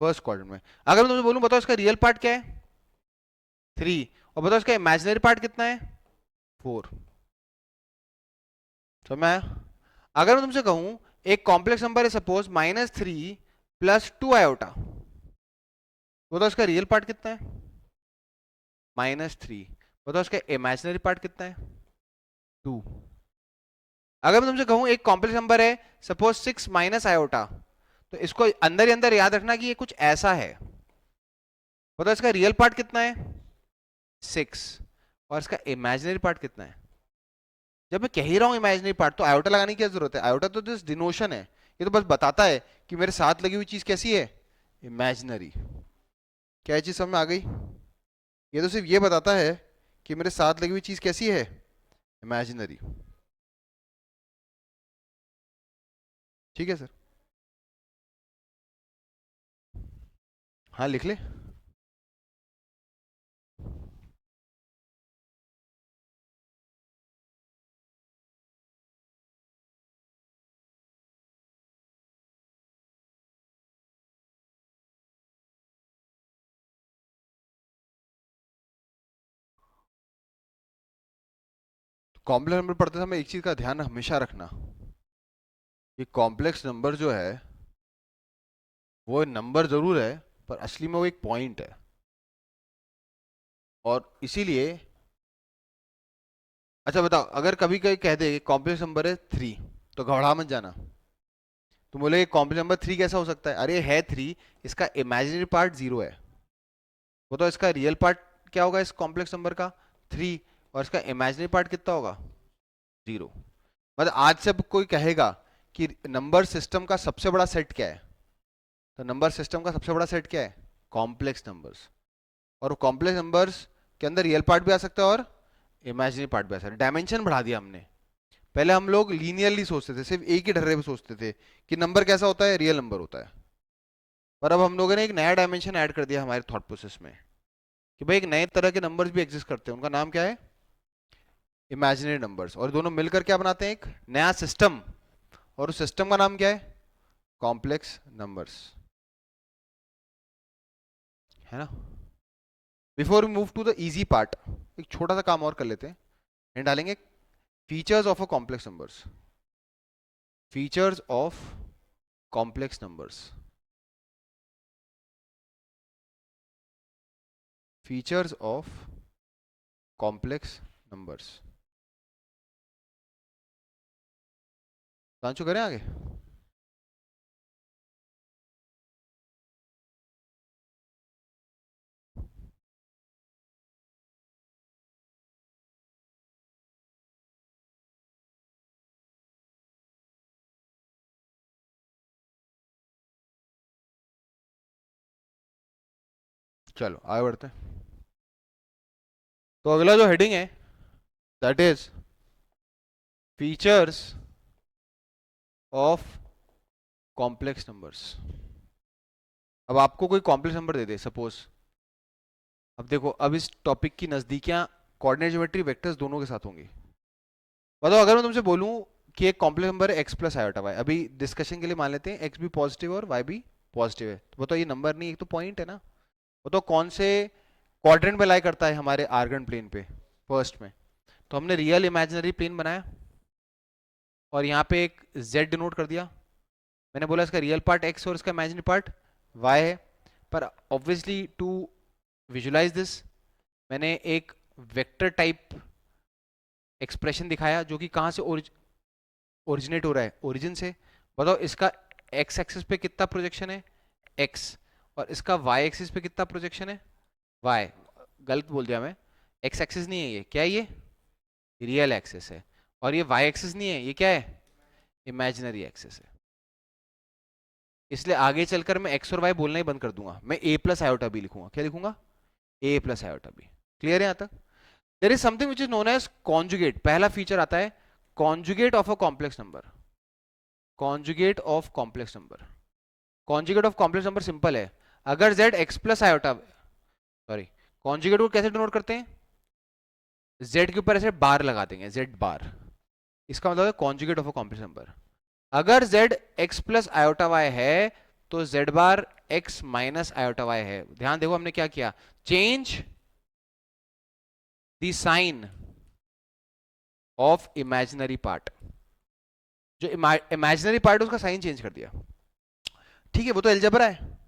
फर्स्ट क्वाड्रेंट में. अगर मैं तुमसे बोलूं बताओ इसका रियल पार्ट क्या है? 3. और बताओ इसका इमेजिनरी पार्ट कितना है? 4. तो मैं अगर मैं तुमसे कहूं एक कॉम्प्लेक्स नंबर है सपोज -3+2 आयोटा, बताओ इसका रियल पार्ट कितना है? -3. बताओ इसका इमेजिनरी पार्ट कितना है? 2. अगर मैं तुमसे कहूं एक कॉम्प्लेक्स नंबर है सपोज 6-आयोटा, तो इसको अंदर ही अंदर याद रखना कि ये कुछ ऐसा है. बताओ इसका रियल पार्ट कितना है? 6. और इसका इमेजिनरी पार्ट कितना है? जब मैं कह ही रहा हूं इमेजिनरी पार्ट, तो आयोटा लगाने की क्या जरूरत है? आयोटा तो जस्ट डिनोशन है, ये तो बस बताता है कि मेरे साथ लगी हुई चीज कैसी है? इमेजिनरी. क्या ये चीज समझ में आ गई? ये तो सिर्फ ये बताता है कि मेरे साथ लगी हुई चीज कैसी है? इमेजिनरी. ठीक है सर. हाँ लिख ले. कॉम्प्लेक्स नंबर पढ़ते समय एक चीज का ध्यान हमेशा रखना, ये कॉम्प्लेक्स नंबर जो है वो नंबर जरूर है पर असली में वो एक पॉइंट है. और इसीलिए अच्छा बताओ, अगर कभी कभी कह दे कॉम्प्लेक्स नंबर है 3, तो घबरा मत जाना. तुम बोले कॉम्प्लेक्स नंबर 3 कैसा हो सकता है? अरे है 3, इसका इमेजिनरी पार्ट 0 है. बताओ इसका रियल पार्ट क्या होगा इस कॉम्प्लेक्स नंबर का? 3. और इसका इमेजिनरी पार्ट कितना होगा? 0. मतलब आज से कोई कहेगा कि नंबर सिस्टम का सबसे बड़ा सेट क्या है, तो नंबर सिस्टम का सबसे बड़ा सेट क्या है? Complex numbers. और कॉम्प्लेक्स नंबर्स के अंदर रियल पार्ट भी आ सकता है और इमेजिनरी पार्ट भी आ सकता है. डायमेंशन बढ़ा दिया हमने. पहले हम लोग लीनियरली सोचते थे, सिर्फ एक ही ढर्रे पे सोचते थे कि नंबर कैसा होता है? रियल नंबर होता है. पर अब हम लोगों ने एक नया डायमेंशन ऐड कर दिया हमारे थॉट प्रोसेस में कि भाई एक नए तरह के नंबर्स भी एग्जिस्ट करते हैं, उनका नाम क्या है? Imaginary numbers. और दोनों मिलकर क्या बनाते हैं? एक नया सिस्टम. और उस सिस्टम का नाम क्या है? Complex numbers. है ना. Before we move to the easy part, एक छोटा सा काम और कर लेते हैं. एंड डालेंगे features of a complex numbers. Features of complex numbers. Features of complex numbers. सांचू करें आगे? चलो आगे बढ़ते हैं. तो अगला जो हेडिंग है that is features of complex numbers. अब आपको कोई कॉम्प्लेक्स नंबर दे दे सपोज, अब देखो अब इस टॉपिक की नजदीकियां कोऑर्डिनेट ज्योमेट्री वेक्टर्स दोनों के साथ होंगी. बताओ अगर मैं तुमसे बोलूं कि एक कॉम्प्लेक्स नंबर है x+i/y, अभी डिस्कशन के लिए मान लेते हैं x भी पॉजिटिव और y भी पॉजिटिव है, तो बताओ ये नंबर नहीं एक तो पॉइंट है ना. बताओ कौन से क्वाड्रेंट में लाई करता है हमारे आर्गन प्लेन पे? फर्स्ट में. तो हमने रियल इमेजिनरी प्लेन बनाया और यहाँ पे एक z डिनोट कर दिया. मैंने बोला इसका रियल पार्ट x और इसका इमेजिनरी पार्ट y है. पर ऑब्वियसली टू विजुलाइज दिस, मैंने एक वेक्टर टाइप एक्सप्रेशन दिखाया जो कि कहाँ से ओरिजिनेट हो रहा है, ओरिजिन से। बताओ इसका एक्स एक्सिस पे कितना प्रोजेक्शन है, एक्स, और इसका वाई एक्सिस पे कितना प्रोजेक्शन है, वाई। गलत बोल दिया मैं, एक्स एक्सिस नहीं है ये, क्या है ये, रियल एक्सिस है। और ये वाई एक्सिस नहीं है, ये क्या है, इमेजिनरी एक्सिस है। इसलिए आगे चलकर मैं एक्स और वाई बोलना ही बंद कर दूंगा, मैं ए प्लस आयोटा बी लिखूंगा। क्या लिखूंगा, A plus iota B. Clear है यहां तक? There is something which is known as conjugate. पहला फीचर आता है conjugate of a complex number. Conjugate of complex number, conjugate of complex number simple है। अगर z x plus iota, sorry, conjugate को कैसे डिनोट करते हैं, z के ऊपर ऐसे बार लगा देंगे, z बार, इसका मतलब है conjugate of a complex number. अगर z x plus iota y है तो z bar x minus iota y है। ध्यान देखो हमने क्या किया, change the sign of imaginary part. जो इमेजिनरी पार्ट है उसका साइन चेंज कर दिया। ठीक है, वो तो अलजेब्रा है।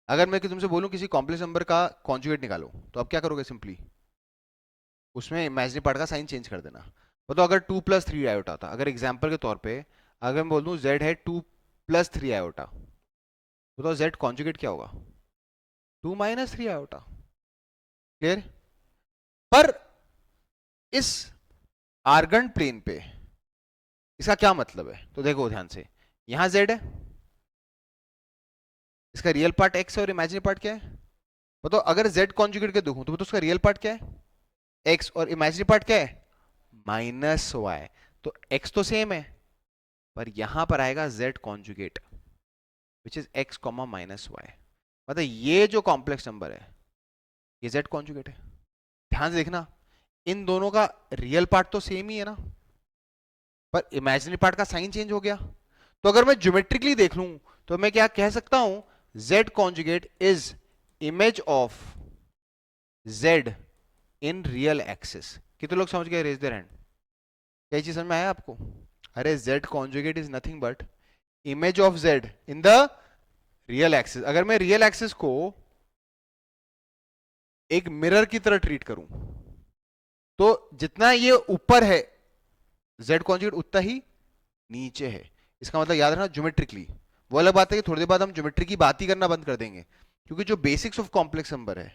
अगर मैं तुमसे बोलूं किसी कॉम्प्लेक्स नंबर का कॉन्जुगेट निकालो, तो आप क्या करोगे, सिंपली उसमें इमेजिनरी पार्ट का साइन चेंज कर देना। बताओ अगर 2 + 3 आयोटा था, अगर एग्जांपल के तौर पे अगर मैं बोल दूं z है 2 + 3 आयोटा, बताओ z कॉन्जुगेट क्या होगा, 2 - 3 आयोटा। क्लियर? पर इस आर्गन प्लेन पे इसका क्या मतलब है, तो देखो ध्यान से, यहां z है, इसका रियल पार्ट x है और इमेजिनरी पार्ट क्या है। बताओ अगर z कॉन्जुगेट के देखूं तो बताओ उसका रियल पार्ट क्या है, x, और इमेजिनरी पार्ट क्या है, -y। तो x तो सेम है, पर यहां पर आएगा z conjugate which is x, -y। मतलब ये जो कॉम्प्लेक्स नंबर है ये z कॉन्जुगेट है। ध्यान से देखना, इन दोनों का रियल पार्ट तो सेम ही है ना, पर इमेजिनरी पार्ट का साइन चेंज हो गया। तो अगर मैं ज्योमेट्रिकली देख लूं तो मैं क्या कह सकता हूं, z conjugate is image of z in real axis. कितने लोग समझ गए, रेज देयर हैंड। क्या चीज समझ में आया आपको? अरे z conjugate is nothing but image of z in the real axis. अगर मैं रियल एक्सिस को एक मिरर की तरह ट्रीट करूं तो जितना ये ऊपर है z कॉन्जुगेट उतना ही नीचे है। इसका मतलब याद रखना ज्योमेट्रिकली। वो अलग बात है कि थोड़ी देर बाद हम ज्योमेट्री की बात ही करना बंद कर देंगे, क्योंकि जो बेसिक्स ऑफ कॉम्प्लेक्स नंबर है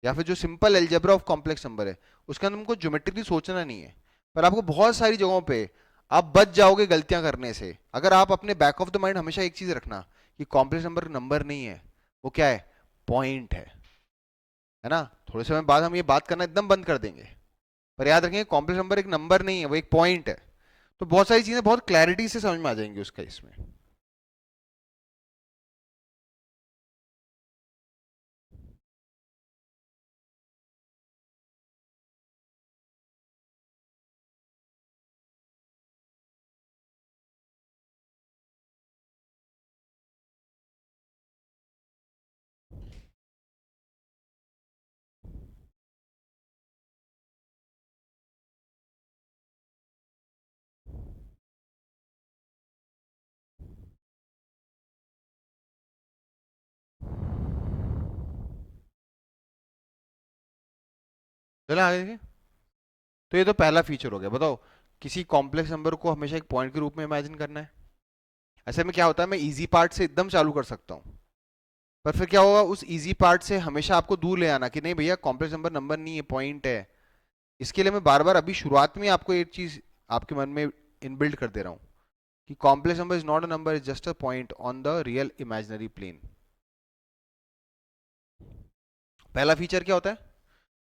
या फिर जो simple algebra of complex number है उसके अंदर हमको ज्योमेट्रिकली सोचना नहीं है। पर आपको बहुत सारी जगहों पे आप बच जाओगे गलतियां करने से, अगर आप अपने बैक ऑफ द माइंड हमेशा एक चीज रखना कि कॉम्प्लेक्स नंबर नंबर नहीं है, वो क्या है, पॉइंट है ना। थोड़े समय बाद हम ये बात करना एकदम बंद कर देंगे, पर याद रखेंगे कॉम्प्लेक्स नंबर एक नंबर नहीं है, वो एक पॉइंट है। तो बहुत सारी चीजें बहुत क्लैरिटी से समझ में आ जाएंगी उसका इसमें। चलो आगे देखिए। तो ये तो पहला फीचर हो गया। बताओ किसी कॉम्प्लेक्स नंबर को हमेशा एक पॉइंट के रूप में इमेजिन करना है। ऐसे में क्या होता है, मैं इजी पार्ट से एकदम चालू कर सकता हूँ, पर फिर क्या होगा, उस इजी पार्ट से हमेशा आपको दूर ले आना कि नहीं भैया कॉम्प्लेक्स नंबर नंबर नहीं है, पॉइंट है। इसके लिए मैं बार बार अभी शुरुआत में आपको एक चीज आपके मन में इनबिल्ड कर दे रहा हूँ कि complex number is not a number, is just a point on the real imaginary plane. पहला फीचर क्या होता है,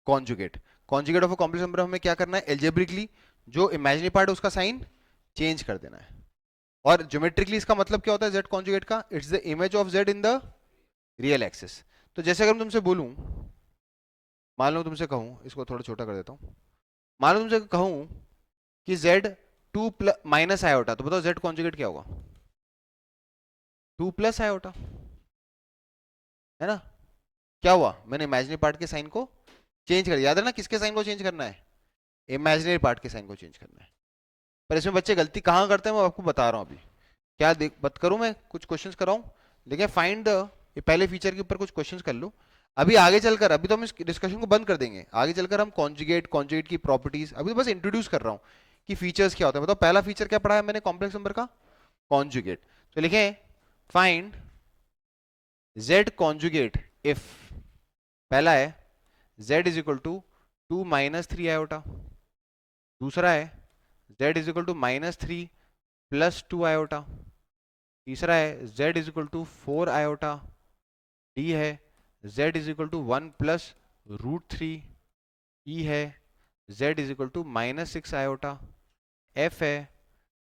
conjugate. Conjugate of a complex number हमें क्या करना है, एल्जेब्रिकली जो इमेजिनरी पार्ट है उसका साइन चेंज कर देना है। और ज्योमेट्रिकली इसका मतलब क्या होता है जेड कॉन्जुगेट का, it's the image of Z in the real axis. तो जैसे अगर मैं तुमसे बोलूं, मान लो तुमसे कहूं, इसको थोड़ा छोटा कर देता हूं, मान लो तुमसे कहूं कि z 2 - आयोटा, तो बताओ z कॉन्जुगेट क्या होगा, 2 + आयोटा, है ना। क्या हुआ, मैंने इमेजिनरी पार्ट के साइन को चेंज कर दिया। याद है ना किसके साइन को चेंज करना है, इमेजिनरी पार्ट के साइन को चेंज करना है। पर इसमें बच्चे गलती कहाँ करते हैं मैं आपको बता रहा हूँ अभी। क्या देख बात करूँ, मैं कुछ क्वेश्चंस कराऊं, देखिए फाइंड द, ये पहले फीचर के ऊपर कुछ क्वेश्चंस कर लो। अभी आगे चलकर, अभी तो हम इस डिस्कशन को बंद कर देंगे, आगे चलकर हम कॉन्जुगेट कॉन्जुगेट की प्रॉपर्टीज, अभी तो बस इंट्रोड्यूस कर रहा हूँ कि फीचर्स क्या होते हैं। बताओ पहला फीचर क्या पढ़ा है मैंने कॉम्प्लेक्स नंबर का, कॉन्जुगेट। तो लिखें फाइंड z कॉन्जुगेट इफ, पहला है z is equal to 2 - 3 iota, दूसरा है z is equal to -3 + 2 iota, तीसरा है z is equal to 4 iota, D है z is equal to 1 + √3, E है z is equal to -6 iota, F है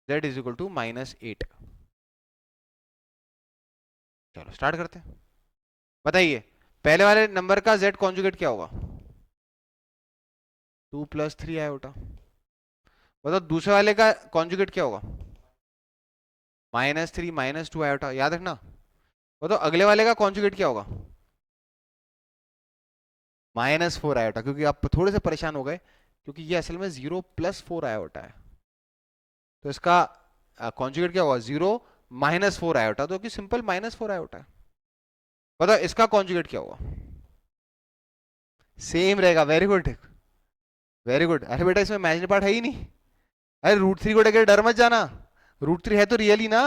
z is equal to -8। चलो start करते हैं। बताइए पहले वाले नंबर का z कॉन्जुगेट क्या होगा, 2 + 3 आयोटा। बताओ दूसरे वाले का कॉन्जुगेट क्या होगा, -3 - 2 आयोटा, याद रखना। बताओ अगले वाले का कॉन्जुगेट क्या होगा, -4 आयोटा, क्योंकि आप थोड़े से परेशान हो गए क्योंकि ये असल में 0 + 4 आयोटा है। तो इसका कॉन्जुगेट क्या होगा, 0 - 4 आयोटा, तो कि सिंपल -4 आयोटा है। बताओ इसका कॉन्जुगेट क्या होगा, सेम रहेगा। Very good, very good. अरे बेटा इसमें इमेजिनरी पार्ट है ही नहीं। अरे √3 को लेकर डर मत जाना, √3 है तो रियल ही ना,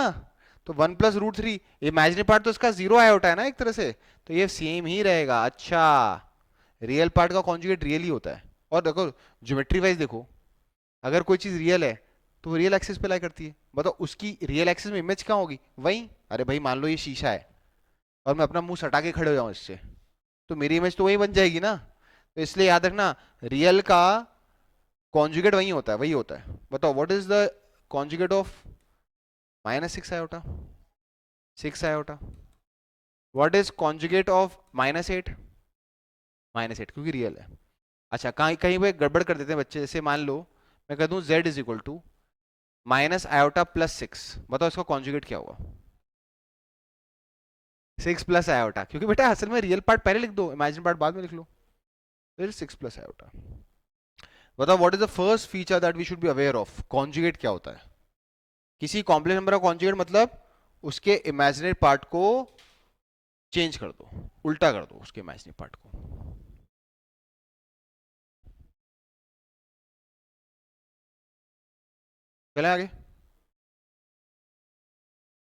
तो 1 + √3, इमेजिनरी पार्ट तो इसका 0 आयोटा है ना एक तरह से, तो ये सेम ही रहेगा। अच्छा, रियल पार्ट का कॉन्जुगेट रियल ही होता है। और देखो ज्योमेट्री वाइज देखो, अगर कोई चीज रियल है तो वो रियल एक्सिस पे लाई करती है। बताओ उसकी रियल एक्सिस में इमेज कहाँ होगी, वहीं। अरे भाई मान लो ये शीशा है और मैं अपना मुंह सटा के खड़े हो जाऊं इससे, तो मेरी इमेज तो वही बन जाएगी ना। तो इसलिए याद रखना, रियल का कॉन्जुगेट वही होता है, वही होता है। बताओ what is the conjugate of -6 iota, 6 iota. What is conjugate of -8, -8 क्योंकि रियल है। अच्छा कहीं कहीं पे गड़बड़ कर देते हैं बच्चे, जैसे मान लो मैं कह दूं z is equal to -iota + 6, बताओ इसका कॉन्जुगेट क्या होगा, 6 + आयोटा, क्योंकि बेटा असल में रियल पार्ट पहले लिख दो, इमेजिन पार्ट बाद में लिख लो, फिर 6 + आयोटा। बताओ what is the first feature that we should be aware of, conjugate क्या होता है। किसी कॉम्प्लेक्स नंबर का कॉन्जुगेट मतलब उसके इमेजिनरी पार्ट को चेंज कर दो, उल्टा कर दो उसके इमेजिनरी पार्ट को। चले आगे,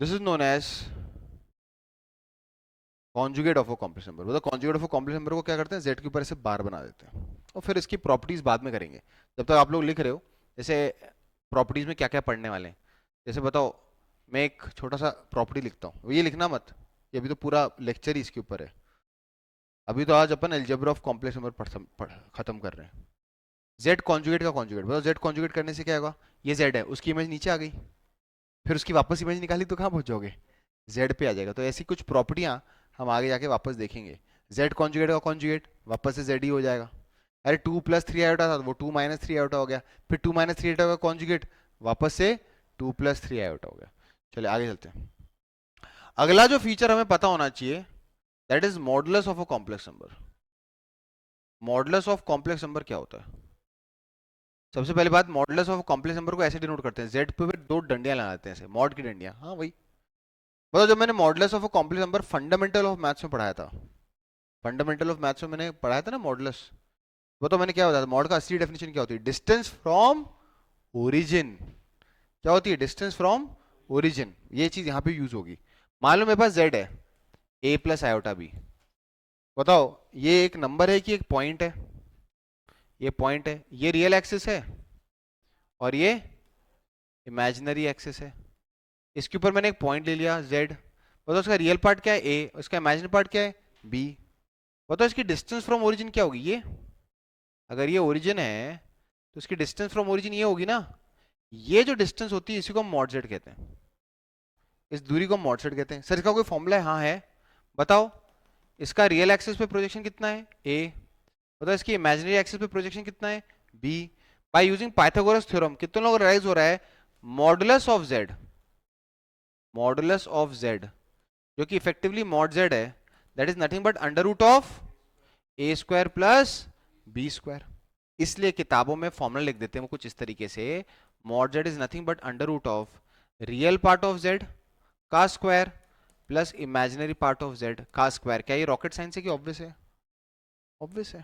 this is known as conjugate of a complex number. मतलब conjugate of a complex number को क्या करते हैं, z के ऊपर ऐसे बार बना देते हैं, और फिर इसकी प्रॉपर्टीज बाद में करेंगे। जब तक आप लोग लिख रहे हो, जैसे प्रॉपर्टीज में क्या क्या पढ़ने वाले हैं, जैसे बताओ मैं एक छोटा सा प्रॉपर्टी लिखता हूँ, ये लिखना मत, ये अभी तो पूरा लेक्चर ही इसके ऊपर है। अभी तो आज अपन अलजेब्रा ऑफ कॉम्प्लेक्स नंबर खत्म कर रहे हैं। z कॉन्जुगेट का कॉन्जुगेट बताओ, z कॉन्जुगेट करने से क्या होगा, ये z है उसकी इमेज नीचे आ गई, फिर उसकी वापस इमेज निकाली तो कहाँ पहुंच जाओगे, z पे आ जाएगा। तो ऐसी कुछ प्रॉपर्टियां हम आगे जाके वापस देखेंगे। z कॉन्जुगेट का कॉन्जुगेट वापस से z ही हो जाएगा। अरे 2 + 3 आयोटा था वो 2 - 3 आयोटा हो गया, फिर 2 - 3 आयोटा का कॉन्जुगेट वापस से 2 + 3 आयोटा हो गया। चलिए आगे चलते हैं। अगला जो फीचर हमें पता होना चाहिए, that is modulus of a complex number. Modulus of complex number क्या होता है। सबसे पहली बात, मॉडुलस ऑफ कॉम्प्लेक्स नंबर को ऐसे डिनोट करते हैं, z पे फिर दो डंडियां लगाते हैं ऐसे, मॉड की डंडियां, हाँ वही। मतलब जब मैंने modulus of a complex number fundamental of maths में पढ़ाया था, फंडामेंटल ऑफ मैथ्स में मैंने पढ़ाया था ना मॉडुलस, वो तो मैंने क्या बताया था, मॉड का असली डेफिनेशन क्या होती है, डिस्टेंस फ्रॉम ओरिजिन। क्या होती है, डिस्टेंस फ्रॉम ओरिजिन। ये चीज यहाँ पे यूज होगी। मान लो मेरे पास z है a + i बताओ ये एक नंबर है कि एक पॉइंट है, ये पॉइंट है, ये रियल एक्सिस है और ये इमेजिनरी एक्सिस है। इसके ऊपर मैंने एक पॉइंट ले लिया z, बताओ उसका रियल पार्ट क्या है a, उसका इमेजिनरी पार्ट क्या है b। बताओ इसकी डिस्टेंस फ्रॉम ओरिजिन क्या होगी, ये अगर ये ओरिजिन है तो इसकी डिस्टेंस फ्रॉम ओरिजिन ये होगी ना। ये जो डिस्टेंस होती है इसी को हम मॉड z कहते हैं, इस दूरी को हम मॉड z कहते हैं। सर इसका कोई फॉर्मूला है, हाँ है। बताओ इसका रियल एक्सिस पे प्रोजेक्शन कितना है a, बताओ इसकी इमेजिनरी एक्सिस पे प्रोजेक्शन कितना है b। By using Pythagoras theorem कितने लोग रियलाइज हो रहा है, modulus of z, modulus of z जो कि इफेक्टिवली मॉड z है, that is nothing but √a² + b²। इसलिए किताबों में फॉर्मूला लिख देते हैं वो कुछ इस तरीके से, mod z is nothing but √real part of z का square plus imaginary part of z का स्क्वायर। क्या ये रॉकेट साइंस है कि ऑब्वियस है, ऑब्वियस है.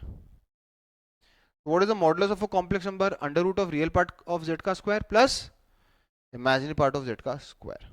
What is the modulus of a complex number? Under root of real part of Z का square plus imaginary part of Z का square.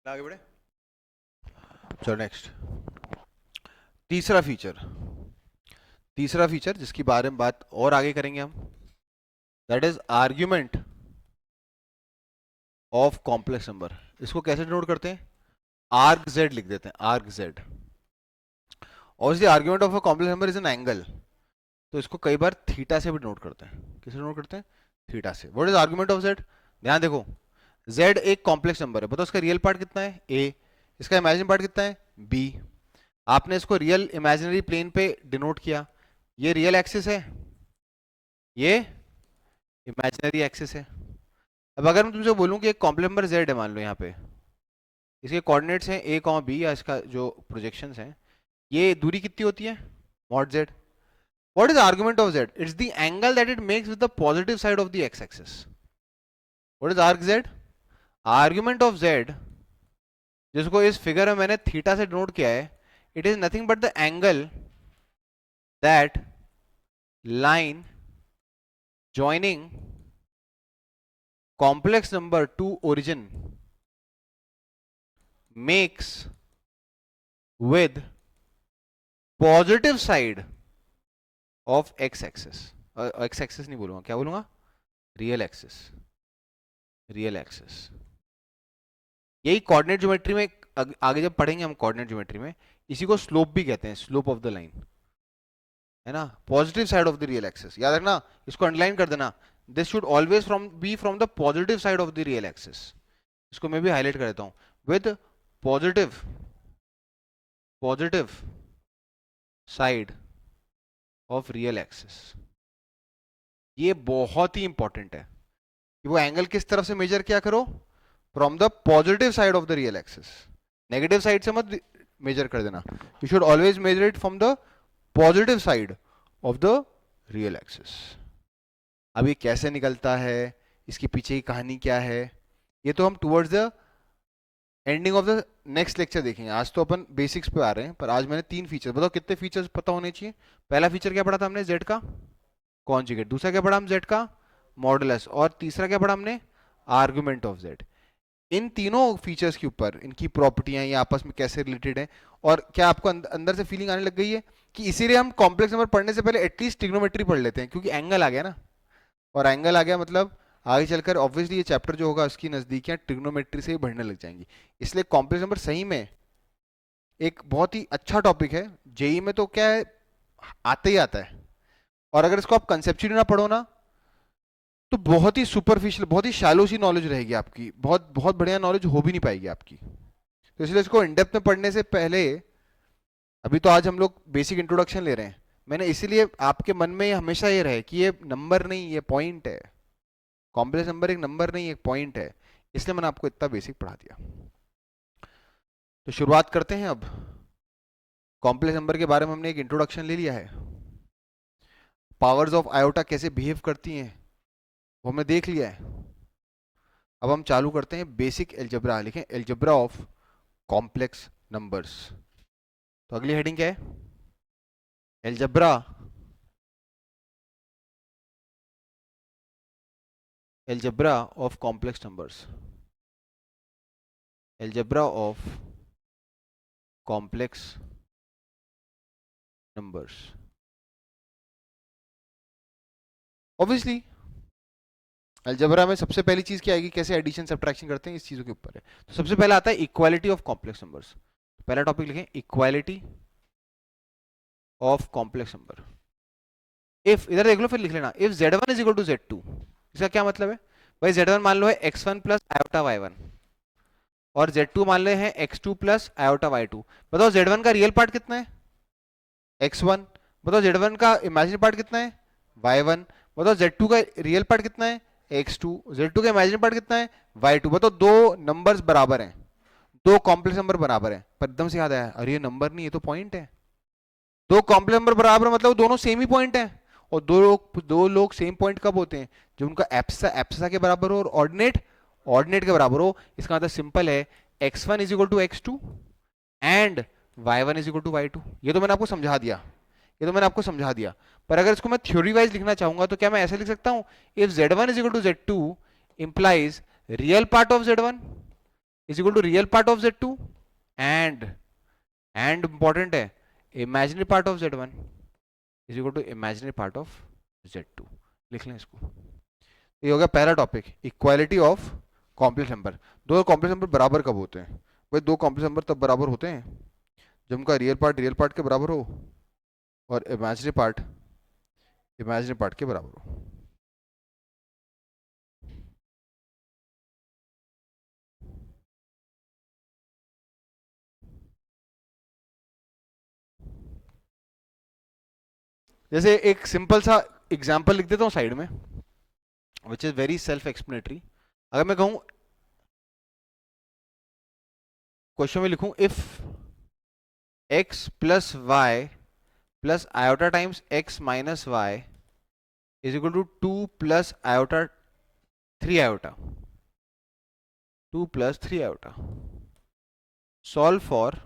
आगे बढ़े. चलो नेक्स्ट. तीसरा फीचर. तीसरा फीचर जिसकी बारे में बात और आगे करेंगे हम, that is argument of complex number. इसको कैसे डिनोट करते हैं? आर्ग जेड लिख देते हैं, arg Z. Obviously argument of a complex number is an angle, तो इसको कई बार थीटा से भी डिनोट करते हैं. किससे डिनोट करते हैं? थीटा से. What is argument of Z? ध्यान देखो, जेड एक कॉम्प्लेक्स नंबर है, बताओ उसका रियल पार्ट कितना है? ए. इसका इमेजिनरी पार्ट कितना है? बी. आपने इसको रियल इमेजिनरी प्लेन पे डिनोट किया. ये रियल एक्सिस है, ये इमेजिनरी एक्सिस है. अब अगर मैं तुमसे बोलूं कि एक कॉम्प्लेक्स नंबर जेड है, मान लो यहाँ पे इसके कोऑर्डिनेट्स हैं ए कॉमा बी, या इसका जो प्रोजेक्शंस हैं, ये दूरी कितनी होती है? Mod Z. What is argument of Z? It's the angle that it makes with the positive side of the X axis. What is arg Z? Argument of Z, जिसको इस फिगर में मैंने थीटा से डिनोट किया है, it is nothing but the angle that line joining complex number to origin makes with positive side of x axis. x axis नहीं बोलूंगा, क्या बोलूंगा? Real axis. Real axis. यही कोऑर्डिनेट ज्योमेट्री में आगे जब पढ़ेंगे हम, कोऑर्डिनेट ज्योमेट्री में इसी को स्लोप भी कहते हैं, स्लोप ऑफ द लाइन, है ना? Positive side of the real axis. याद रखना, इसको अंडरलाइन कर देना. This should always from the positive side of the real axis. इसको मैं भी हाईलाइट कर देता हूं, with positive positive side of real axis. ये बहुत ही इंपॉर्टेंट है कि वो एंगल किस तरफ से मेजर किया करो? From the positive side of the real axis. Negative side से मत मेजर कर देना. You should always measure it from the positive side of the real axis. अब ये कैसे निकलता है, इसके पीछे की कहानी क्या है, ये तो हम towards the ending of the next lecture देखेंगे. आज तो अपन बेसिक्स पे आ रहे हैं, पर आज मैंने 3 फीचर, बताओ कितने फीचर्स पता होने चाहिए? पहला फीचर क्या पढ़ा था हमने? जेड का कॉन्जुगेट. दूसरा क्या पढ़ा हम? जेड का मॉडुलस. और तीसरा क्या पढ़ा हमने? Argument of Z. इन तीनों फीचर्स के ऊपर इनकी प्रॉपर्टियां, ये आपस में कैसे रिलेटेड है, और क्या आपको अंदर से फीलिंग आने लग गई है कि इसीलिए हम कॉम्प्लेक्स नंबर पढ़ने से पहले एटलीस्ट ट्रिग्नोमेट्री पढ़ लेते हैं, क्योंकि एंगल आ गया ना. और एंगल आ गया मतलब आगे चलकर ऑब्वियसली ये चैप्टर जो होगा उसकी नजदीकियां ट्रिग्नोमेट्री से ही बढ़ने लग जाएंगी. इसलिए कॉम्प्लेक्स नंबर सही में एक बहुत ही अच्छा टॉपिक है. जेई में तो क्या है, आते ही आता है. और अगर इसको आप कंसेप्चुअली ना पढ़ो ना, तो बहुत ही सुपरफिशियल, बहुत ही शैलो सी नॉलेज रहेगी आपकी, बहुत बहुत बढ़िया नॉलेज हो भी नहीं पाएगी आपकी. तो इसलिए इसको इनडेप्थ में पढ़ने से पहले, अभी तो आज हम लोग बेसिक इंट्रोडक्शन ले रहे हैं, मैंने इसीलिए आपके मन में हमेशा ये रहे कि ये नंबर नहीं, ये पॉइंट है. कॉम्प्लेक्स नंबर एक नंबर नहीं, एक पॉइंट है. इसलिए मैंने आपको इतना बेसिक पढ़ा दिया. तो शुरुआत करते हैं अब. कॉम्प्लेक्स नंबर के बारे में हमने एक इंट्रोडक्शन ले लिया है. पावर्स ऑफ आयोटा कैसे बिहेव करती हैं वो हमने देख लिया है. अब हम चालू करते हैं बेसिक एल्जेब्रा. लिखें एल्जेब्रा ऑफ कॉम्प्लेक्स नंबर्स. तो अगली हेडिंग क्या है? Algebra algebra of complex numbers. Algebra of complex numbers. Obviously algebra में सबसे पहली चीज क्या आएगी, कैसे एडिशन सब्ट्रैक्शन करते हैं, इस चीजों के ऊपर है। तो सबसे पहला आता है इक्वालिटी ऑफ कॉम्प्लेक्स नंबर्स। पहला टॉपिक लिखें, equality of complex number. If, इधर देख लो फिर लिख लेना, if z1 is equal to z2, इसका क्या मतलब है भाई, z1 मान लो है x1 प्लस आयोटा y1 और z2 मान ले हैं x2 प्लस आयोटा y2। बताओ z1 का रियल पार्ट कितना है, x1। बताओ z1 का इमेजिनरी पार्ट कितना है, y1। बताओ z2 का रियल पार्ट कितना है, x2। z2 का इमेजिनरी पार्ट कितना है, y2। बताओ दो नंबर्स बराबर हैं, दो कॉम्प्लेक्स नंबर बराबर हैं, पर एकदम से याद आया, अरे ये नंबर नहीं, ये तो पॉइंट है। दो कॉम्प्लेक्स नंबर बराबर मतलब दोनों सेम ही पॉइंट है। और दो लोग सेम पॉइंट कब होते हैं, जब उनका एप्सा एप्सा के बराबर हो और ऑर्डिनेट ऑर्डिनेट के बराबर हो। इसका मतलब सिंपल है, x1 is equal to x2 and y1 is equal to y2। ये तो मैंने आपको समझा दिया, ये तो मैंने आपको समझा दिया। पर अगर इसको मैं थ्योरी वाइज लिखना चाहूंगा तो क्या मैं ऐसे लिख सकता हूं, if z1 is equal to z2 implies real part of z1 is equal to real part of z2 and important है, imaginary part of z1 is equal to imaginary part of z2। लिख लें इसको। ये हो गया पहला topic, equality of complex number. दो complex number बराबर कब होते हैं भाई, दो कॉम्प्लेक्स नंबर तब बराबर होते हैं जब उनका रियल पार्ट के बराबर हो और इमेजिनरी पार्ट के बराबर हो। जैसे एक सिंपल सा एग्जांपल लिख देता हूँ साइड में, which is very self explanatory. अगर मैं कहूँ, क्वेश्चन में लिखूं, if x plus Y plus iota times x minus Y is equal to 2 plus iota 3 iota, 2 plus 3 iota, solve for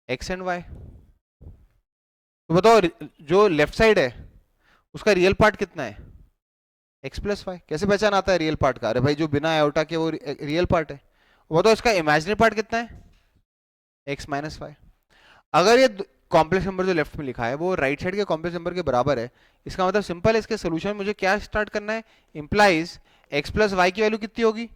x and y। तो बताओ जो लेफ्ट साइड है उसका रियल पार्ट कितना है, x प्लस वाई। कैसे पहचान आता है रियल पार्ट का, अरे भाई जो बिना आयोटा के वो रियल पार्ट है। बताओ इसका इमेजिनरी पार्ट कितना है, x माइनस वाई। अगर ये कॉम्प्लेक्स नंबर जो लेफ्ट में लिखा है वो राइट साइड के कॉम्प्लेक्स नंबर के बराबर है, इसका मतलब सिंपल है, इसके सोल्यूशन में मुझे क्या स्टार्ट करना है, इंप्लाइज x प्लस वाई की वैल्यू कितनी होगी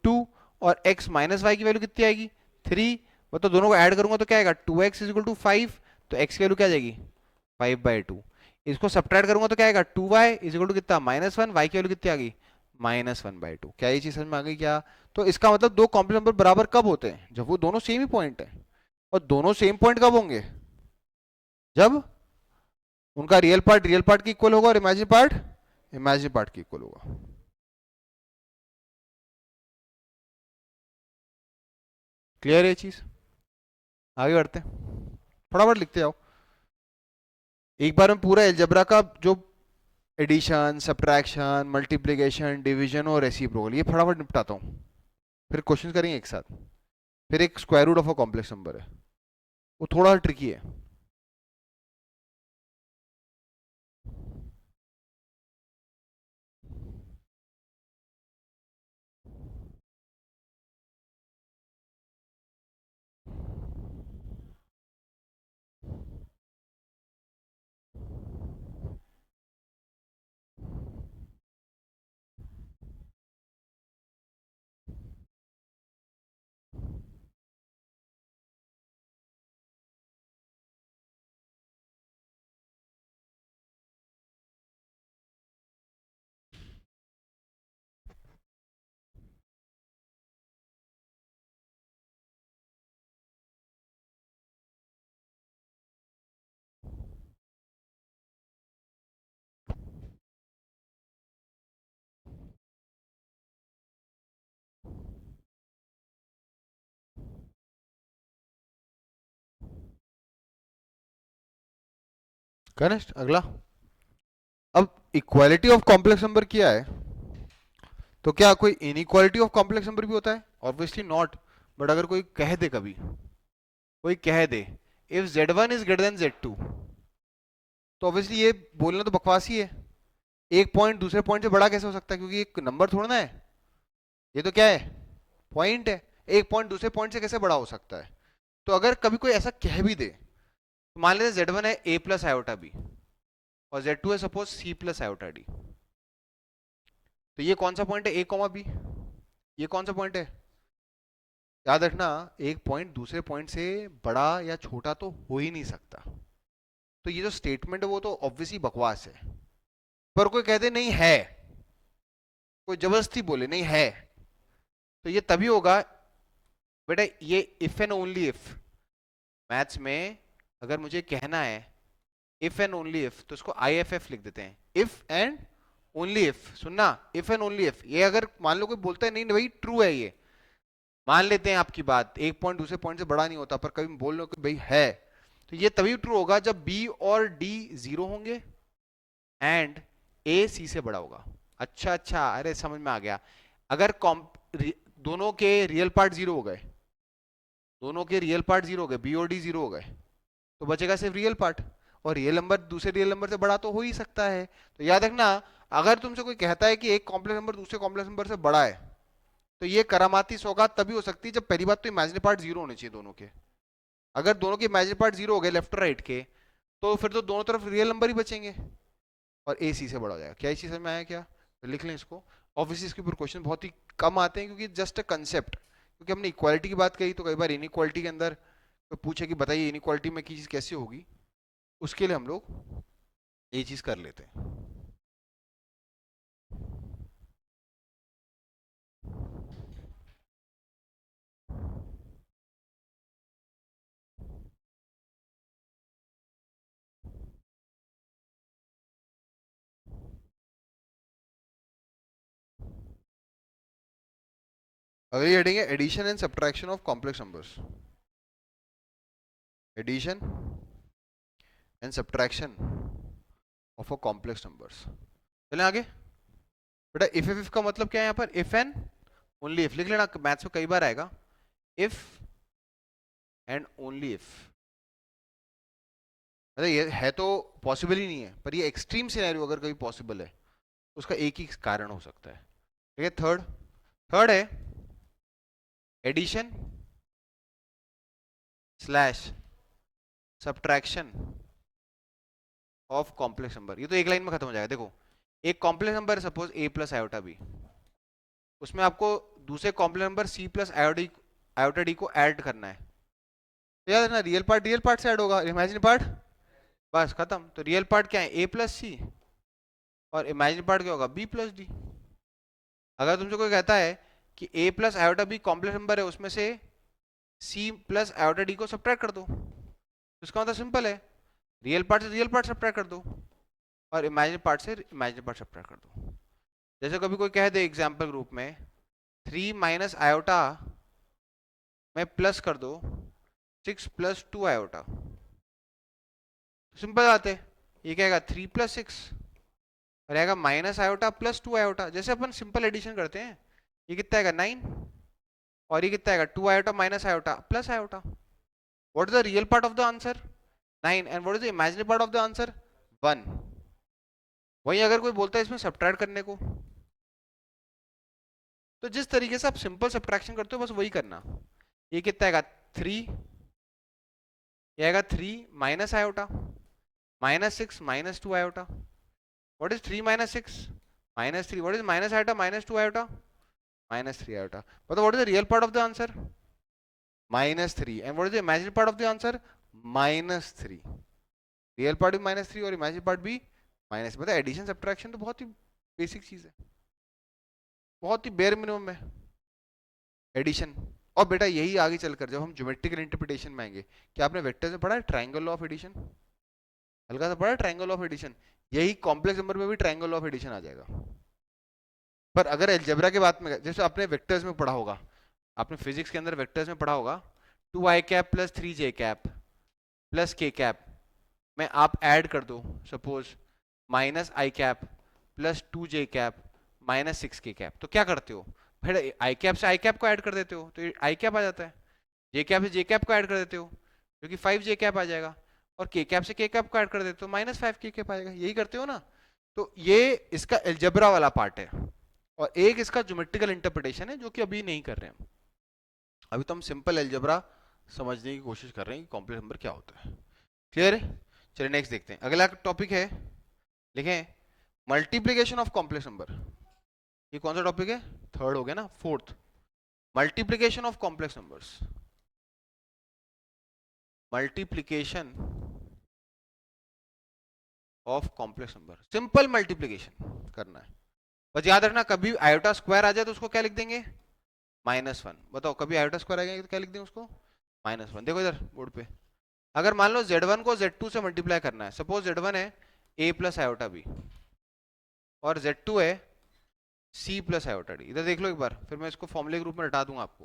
2 और x माइनस वाई की वैल्यू कितनी आएगी 3। मतलब दोनों को ऐड करूंगा तो क्या आएगा 2x इज इक्वल टू 5, तो x की वैल्यू क्या आ जाएगी 5/2। इसको सब्ट्रैक्ट करूंगा तो क्या आएगा 2y इज इक्वल टू कितना -1, y की वैल्यू कितनी आ गई -1/2। क्या ये चीज समझ में आ गई क्या। तो इसका मतलब दो कॉम्प्लेक्स नंबर बराबर कब होते हैं, जब वो दोनों सेम ही पॉइंट है। और दोनों सेम पॉइंट कब होंगे, जब उनका रियल पार्ट की इक्वल होगा और इमेजिनरी पार्ट की इक्वल होगा। क्लियर है ये चीज। आगे बढ़ते हैं, फटाफट लिखते जाओ। एक बार में पूरा अलजेब्रा का जो एडिशन सब्ट्रैक्शन मल्टीप्लिकेशन डिवीजन और रेसिप्रोकल ये फटाफट निपटाता हूँ, फिर क्वेश्चन करेंगे एक साथ। फिर एक square root of a complex number है, वो थोड़ा ट्रिकी है। करेक्ट। अगला, अब इक्वालिटी ऑफ कॉम्प्लेक्स नंबर किया है तो क्या कोई इनइक्वालिटी ऑफ कॉम्प्लेक्स नंबर भी होता है, ऑब्वियसली नॉट। बट अगर कोई कह दे, कभी कोई कह they if z1 is greater than z2, तो ऑब्वियसली ये बोलना तो बकवास ही है। एक पॉइंट दूसरे पॉइंट से बड़ा कैसे हो सकता है, क्योंकि एक नंबर थोड़ा ना है, ये तो क्या है पॉइंट है। एक पॉइंट दूसरे पॉइंट से कैसे बड़ा हो सकता है। तो अगर कभी कोई ऐसा कह भी दे, तो मान लेते z1 है a प्लस आयोटा b और z2 है suppose c plus iota d। तो ये कौन सा पॉइंट है, ए कॉमा बी, ये कौन सा पॉइंट है? याद रखना, एक पॉइंट दूसरे पॉइंट से बड़ा या छोटा तो हो ही नहीं सकता। तो ये जो स्टेटमेंट है वो तो ऑब्वियसली बकवास है। पर कोई कहते नहीं है, कोई जबरदस्ती बोले नहीं है, तो ये तभी होगा बेटा, ये if and only if. Maths में अगर मुझे कहना है इफ एंड ओनली इफ, तो इसको आई एफ एफ लिख देते हैं, इफ एंड ओनली इफ। सुनना, इफ एंड ओनली इफ, ये अगर मान लो कोई बोलता है नहीं भाई ट्रू है, ये मान लेते हैं आपकी बात, एक पॉइंट दूसरे पॉइंट से बड़ा नहीं होता, पर कभी बोल लो कि भाई है, तो ये तभी ट्रू होगा जब बी और डी जीरो होंगे एंड ए सी से बड़ा होगा। अच्छा अच्छा, अरे समझ में आ गया। अगर दोनों के रियल पार्ट जीरो हो गए, दोनों के रियल पार्ट जीरो हो गए, बी और डी जीरो हो गए, तो बचेगा सिर्फ रियल पार्ट, और रियल नंबर दूसरे रियल नंबर से बड़ा तो हो ही सकता है। तो याद रखना, अगर तुमसे कोई कहता है कि एक कॉम्प्लेक्स नंबर दूसरे कॉम्प्लेक्स नंबर से बड़ा है, तो ये करामाती सौगात तभी हो सकती है जब पहली बात तो इमेजिनरी पार्ट जीरो होने चाहिए दोनों के। अगर दोनों के इमेजिनरी पार्ट जीरो हो गए लेफ्ट और राइट के, तो फिर तो दोनों तरफ रियल नंबर ही बचेंगे और ए सी से बड़ा हो जाएगा। क्या इसी समझ में आया क्या? तो लिख लें इसको। ऑब्वियसली इसके ऊपर क्वेश्चन बहुत ही कम आते हैं क्योंकि जस्ट अ कंसेप्ट, क्योंकि हमने इक्वालिटी की बात कही तो कई बार इनइक्वालिटी के अंदर तो पूछे कि बताइए इनइक्वालिटी में की चीज कैसे होगी, उसके लिए हम लोग ये चीज कर लेते हैं। अगली हेडिंग है addition and subtraction of complex numbers. Addition and subtraction of a complex numbers. चलें आगे। बेटा इफ इफ का मतलब क्या है यहाँ पर? If and only if. लिख लेना, मैथ्स में कई बार आएगा, इफ एंड ओनली इफ। मतलब ये है तो पॉसिबल ही नहीं है, पर ये एक्सट्रीम सिनेरियो अगर कभी पॉसिबल है उसका एक ही कारण हो सकता है। ठीक है, थर्ड, थर्ड है addition slash subtraction of complex number. ये तो एक लाइन में खत्म हो जाएगा। देखो, एक complex number suppose a plus iota B, उसमें आपको दूसरे complex number c plus iota D को ऐड करना है। तो याद रखना, रियल पार्ट से ऐड होगा, इमेजिनरी पार्ट बस खत्म। तो रियल पार्ट क्या है? a प्लस सी, और इमेजिनरी पार्ट क्या होगा? b plus D. अगर तुमसे कोई कहता है कि a plus iota B complex number है, उसमें से c प्लस आयोटा डी को सब्ट्रैक्ट कर दो, तो इसका मतलब सिंपल है, रियल पार्ट से रियल पार्ट सब्ट्रैक्ट कर दो और इमेजिनरी पार्ट से इमेजिनरी पार्ट सब्ट्रैक्ट कर दो। जैसे कभी कोई कह दे एग्जाम्पल ग्रुप में 3 माइनस आयोटा में प्लस कर दो 6 प्लस 2 आयोटा, सिंपल बात है, ये क्या आएगा? 3 प्लस 6 और आएगा माइनस आयोटा प्लस 2 आयोटा। जैसे अपन सिंपल एडिशन करते हैं, ये कितना आएगा? 9, और ये कितना आएगा? 2 iota minus iota plus iota. What is the real part of the answer? 9, and what is the imaginary part of the answer? 1। वहीं अगर कोई बोलता है इसमें सब्ट्रैक्ट करने को, तो जिस तरीके से आप सिंपल सब्ट्रैक्शन करते हो बस वही करना। ये कितना आएगा? 3, ये आएगा 3 minus iota minus 6 minus 2 iota. What is 3 minus 6? Minus 3। What is minus iota minus 2 iota? Minus 3 iota. बताओ what is the real part of the answer? Minus 3। And what is the imaginary part of the answer? Minus 3। Real part भी minus 3 और imaginary part भी minus. मतलब addition subtraction तो बहुत ही basic चीज है, बहुत ही बेयर मिनिमम है एडिशन। और बेटा यही आगे चलकर जब हम ज्योमेट्रिकल इंटरप्रिटेशन में आएंगे, क्या आपने वेक्टर्स में पढ़ा है ट्रायंगल लॉ ऑफ एडिशन? हल्का सा पढ़ा है ट्रायंगल ऑफ एडिशन? यही कॉम्प्लेक्स नंबर में भी ट्रायंगल ऑफ एडिशन आ जाएगा। पर अगर अलजेब्रा के बात में, जैसे आपने वेक्टर्स में पढ़ा होगा, आपने फिजिक्स के अंदर वेक्टर्स में पढ़ा होगा, 2i cap plus 3j cap plus k cap में आप ऐड कर दो suppose minus I cap plus 2j cap minus 6k cap, तो क्या करते हो? फिर आई कैप से आई कैप को ऐड कर देते हो तो आई कैप आ जाता है, जे कैप से जे कैप को ऐड कर देते हो जो कि 5j कैप आ जाएगा, और के कैप से के कैप को ऐड कर देते हो माइनस 5k कैप आएगा। यही करते हो ना? तो ये इसका अलजेब्रा वाला पार्ट है, और एक इसका ज्योमेट्रिकल इंटरप्रिटेशन है जो कि अभी नहीं कर रहे हैं। अभी तो हम सिंपल अलजेब्रा समझने की कोशिश कर रहे हैं कि कॉम्प्लेक्स नंबर क्या होता है। क्लियर है? चलिए नेक्स्ट देखते हैं। अगला टॉपिक है, लिखें मल्टीप्लिकेशन ऑफ कॉम्प्लेक्स नंबर। ये कौन सा टॉपिक है? थर्ड हो गया ना। Fourth, multiplication of complex numbers. Multiplication of complex number, simple multiplication करना है। बस याद रखना, कभी आयोटा स्क्वायर आ जाए तो उसको क्या लिख देंगे? -1। बताओ, कभी आयोटा स्क्वायर आ जाएगा तो क्या लिख देंगे उसको? -1। देखो इधर बोर्ड पे, अगर मान लो z1 को z2 से मल्टीप्लाई करना है, सपोज z1 है a प्लस आयोटा b और z2 है c प्लस आयोटा d। इधर देख लो एक बार, फिर मैं इसको फॉर्मूले के रूप में हटा दूंगा आपको।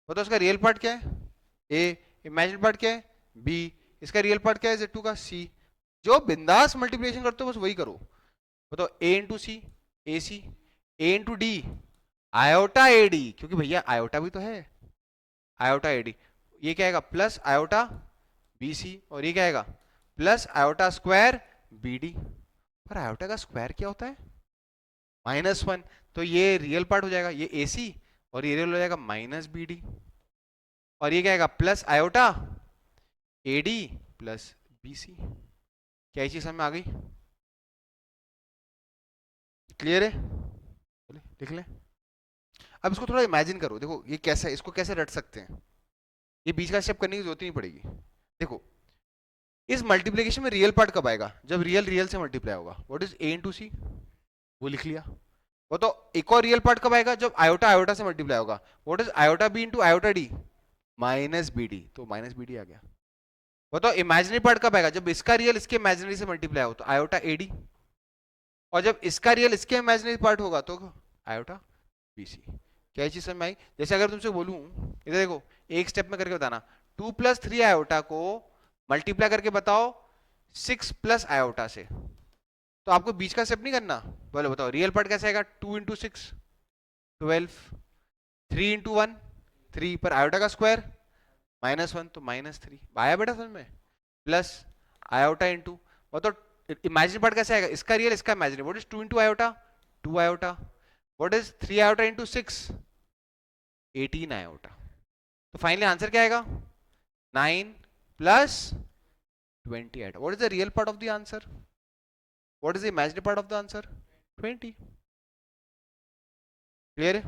बताओ इसका रियल पार्ट क्या है? a, इमेजिन पार्ट क्या है? b, इसका रियल पार्ट क्या है z2 का? c। जो बिंदास मल्टीप्लिकेशन करते हो बस वही करो। बताओ a into C, A C, a into D, iota A D, क्योंकि भैया आयोटा भी तो है, आयोटा ए डी। ये क्या आएगा? प्लस आयोटा बी सी, और ये क्या आएगा? Plus iota square B D. पर आयोटा का स्क्वायर क्या होता है? -1। तो ये रियल पार्ट हो जाएगा, ये ए सी, और ये रियल हो जाएगा माइनस बी डी। और ये क्या आएगा? Plus iota A D plus B C. क्या चीज समझ में आ गई? क्लियर है? लिख ले। अब इसको थोड़ा इमेजिन करो, देखो ये कैसा है, इसको कैसे रट सकते हैं। ये बीच का स्टेप करने की जरूरत ही नहीं पड़ेगी। देखो, इस मल्टीप्लिकेशन में रियल पार्ट कब आएगा? जब रियल रियल से मल्टीप्लाई होगा। व्हाट इज a इंटू सी? वो लिख लिया। वो तो एक और रियल पार्ट कब आएगा? जब आयोटा आयोटा से मल्टीप्लाई होगा। What is iota B into iota D? Minus B D, तो माइनस बी डी आ गया। वो तो इमेजिनरी पार्ट कब आएगा? जब इसका रियल इसके इमेजिनरी से मल्टीप्लाई हो, तो आयोटा ए डी। और जब इसका रियल इसके इमेजिनरी पार्ट होगा तो आयोटा बी सी। क्या चीज समझ में आई? जैसे अगर तुमसे बोलूं, इधर देखो, एक स्टेप में करके बताना, 2 + 3 आयोटा को मल्टीप्लाई करके बताओ 6 + आयोटा से, तो आपको बीच का स्टेप नहीं करना। बोलो बताओ, रियल पार्ट कैसे आएगा? 2 × 6 12, 3 × 1 3, पर आयोटा का स्क्वायर -1, तो -3 आया बेटा समझ में? प्लस आयोटा इंटू, बताओ इमेजिनरी पार्ट कैसे आएगा? इसका रियल इसका imaginary. What is 2 × iota? 2 iota. What is 3 iota into 6? 18 iota. तो फाइनली आंसर क्या आएगा? 9 + 20 iota. What is the real part of the answer? What is the imaginary part of the answer? 20। Clear है?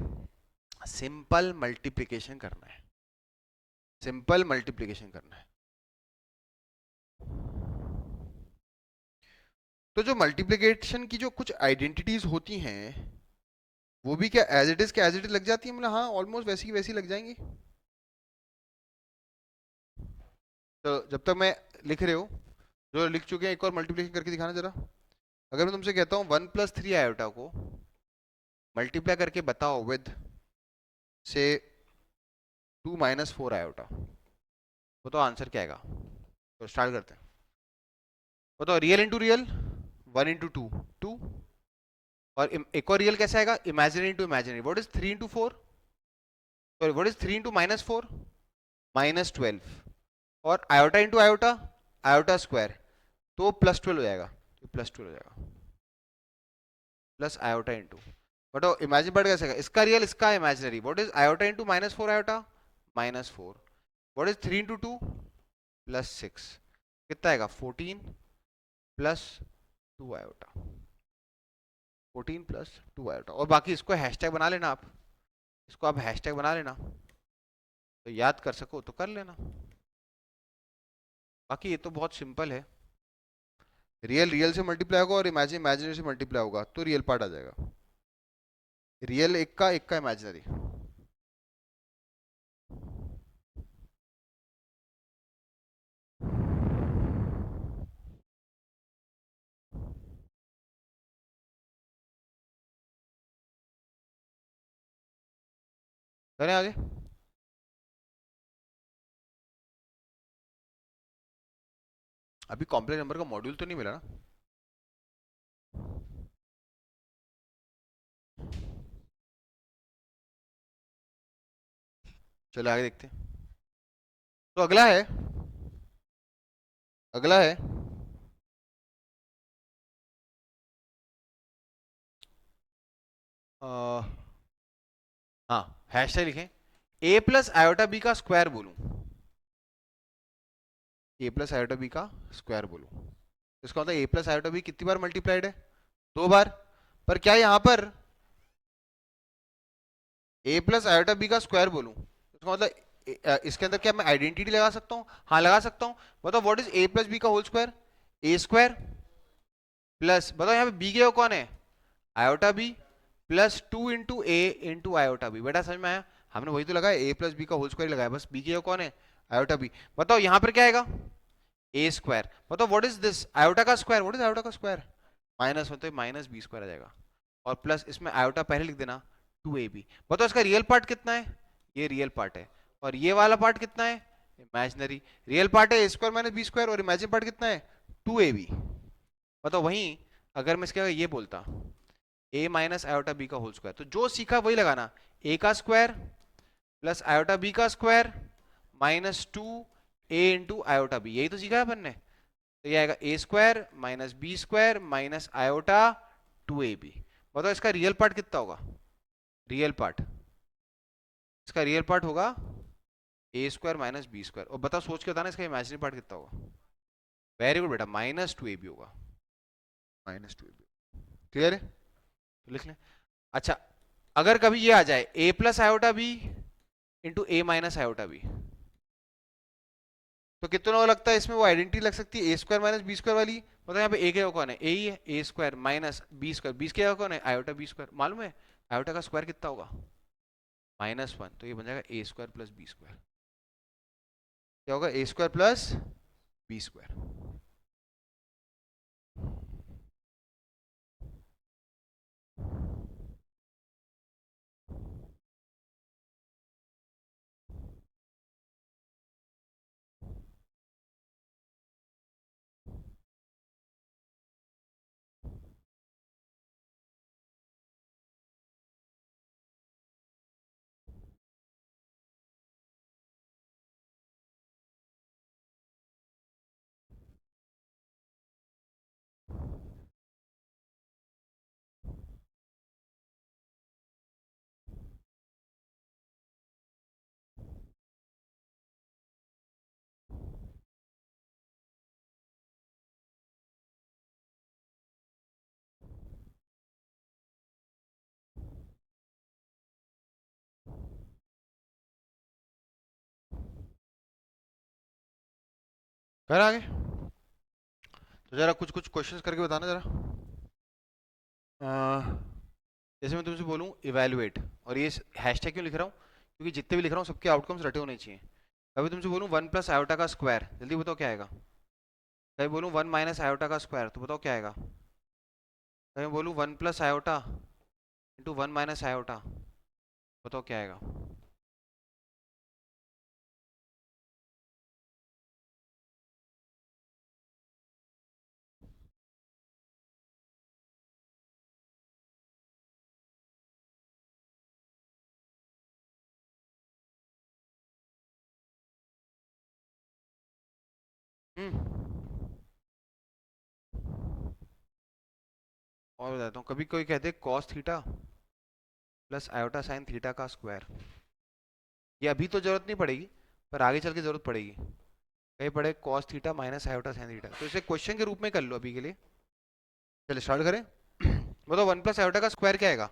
Simple multiplication करना है, simple multiplication करना है। तो जो मल्टीप्लिकेशन की जो कुछ आइडेंटिटीज होती हैं, वो भी क्या एज इट इज, क्या एज इट इज लग जाती है? मतलब हाँ, ऑलमोस्ट वैसी की वैसी लग जाएंगी। तो जब तक मैं लिख रहे हो, जो लिख चुके हैं, एक और मल्टीप्लिकेशन करके दिखाना जरा। अगर मैं तुमसे कहता हूँ 1 + 3 आयोटा को मल्टीप्लाई करके बताओ विद से 2 - 4 आयोटा, बताओ आंसर क्या आएगा? तो स्टार्ट करते हैं। बताओ, रियल इंटू रियल 1 × 2 2, और एक और रियल कैसे आएगा? Imaginary into imaginary. What is 3 × 4? Sorry, what is 3 × -4? -12। और iota into iota, iota square, तो +12 हो जाएगा, तो +12 हो जाएगा। प्लस आयोटा इंटू, बताओ इमेजिन पार्ट कैसे आएगा? इसका रियल इसका imaginary. What is iota into -4 iota? -4। What is 3 × 2 + 6, कितना आएगा? 14 + 2 आयोटा, 14 + 2 आयोटा। और बाकी इसको हैशटैग बना लेना आप, इसको आप हैशटैग बना लेना, तो याद कर सको तो कर लेना। बाकी ये तो बहुत सिंपल है। रियल रियल से मल्टीप्लाई होगा और इमेजिन इमेजिनरी से मल्टीप्लाई होगा, तो रियल पार्ट आ जाएगा। रियल एक का इमेजिनरी। करें आगे? अभी कॉम्प्लेक्स नंबर का मॉड्यूल तो नहीं मिला ना? चलो आगे देखते हैं। तो अगला है, अगला है आ, हाँ, हैशटैग लिखें, a + आयोटा b का स्क्वायर बोलूं, a + आयोटा b का स्क्वायर बोलूं, इसका मतलब a + आयोटा b कितनी बार मल्टीप्लाइड है? 2 बार। पर क्या यहाँ पर ए प्लस आयोटा बी का स्क्वायर बोलूं, इसका मतलब इसके अंदर क्या मैं आइडेंटिटी लगा सकता हूँ? हाँ लगा सकता हूँ। बताओ what is A plus B का whole square? A square plus, बताओ यहाँ पे बी के कौन है? Iota B plus 2 × A × iota B. बेटा समझ में आया? हमने वही तो लगाया, ए प्लस बी का होल स्क्वायर लगाया, बस बी के कौन है? Iota B. बताओ यहाँ पर क्या आएगा? A square. बताओ व्हाट इज दिस? आयोटा का स्क्वायर। व्हाट इज आयोटा का स्क्वायर? माइनस होते माइनस बी स्क्वायर आ जाएगा, और प्लस इसमें आयोटा पहले लिख देना 2ab। बताओ इसका रियल पार्ट कितना है? ये रियल पार्ट है, और ये वाला पार्ट कितना है? इमेजिनरी। रियल पार्ट है A square minus B square, और इमेजिनरी पार्ट कितना है? 2ab। बताओ वहीं अगर मैं इसके ये बोलता a माइनस आयोटा बी का होल स्क्वायर, तो जो सीखा वही लगाना, a का स्क्वायर प्लस आयोटा बी का square minus 2a × iota B, यही तो सीखा है अपन ने। तो ये आएगा A square minus B square minus iota 2ab। बताओ इसका रियल पार्ट कितना होगा? रियल पार्ट, इसका रियल पार्ट होगा A square minus B square. और बताओ सोच के बताना इसका इमेजिनरी पार्ट कितना होगा? वेरी गुड बेटा, -2ab होगा, -2ab। क्लियर है? तो लिख लें। अच्छा, अगर कभी ये आ जाए a plus iota B into A minus iota B, तो कितना लगता है इसमें वो आइडेंटिटी लग सकती है A square minus B square वाली? मतलब यहाँ पे ए के कौन है? ए ही है, A square minus B square, B के कौन है? Iota B square. मालूम है आयोटा का स्क्वायर कितना होगा? -1। तो ये बन जाएगा ए स्क्वायर प्लस बी स्क्वायर। क्या होगा? A square plus B square. कर आगे, तो जरा कुछ कुछ क्वेश्चंस करके बताना जरा। जैसे मैं तुमसे बोलूँ इवेलुएट, और ये हैशटैग क्यों लिख रहा हूँ? क्योंकि जितने भी लिख रहा हूँ सबके आउटकम्स रटे होने चाहिए। कभी तुमसे बोलूँ 1 प्लस आयोटा का स्क्वायर, जल्दी बताओ क्या आएगा? कभी बोलूँ 1 माइनस आयोटा का स्क्वायर, तो बताओ क्या आएगा? कभी बोलूँ 1 plus iota into 1 minus iota, बताओ क्या आएगा? हम्म, और बताता हूँ, कभी कोई कहते cos theta plus iota sine theta का स्क्वायर। ये अभी तो जरूरत नहीं पड़ेगी, पर आगे चल के जरूरत पड़ेगी। कहीं पड़े cos theta minus iota sine theta, तो इसे क्वेश्चन के रूप में कर लो अभी के लिए। चलिए स्टार्ट करें। बताओ 1 प्लस आयोटा का स्क्वायर क्या आएगा?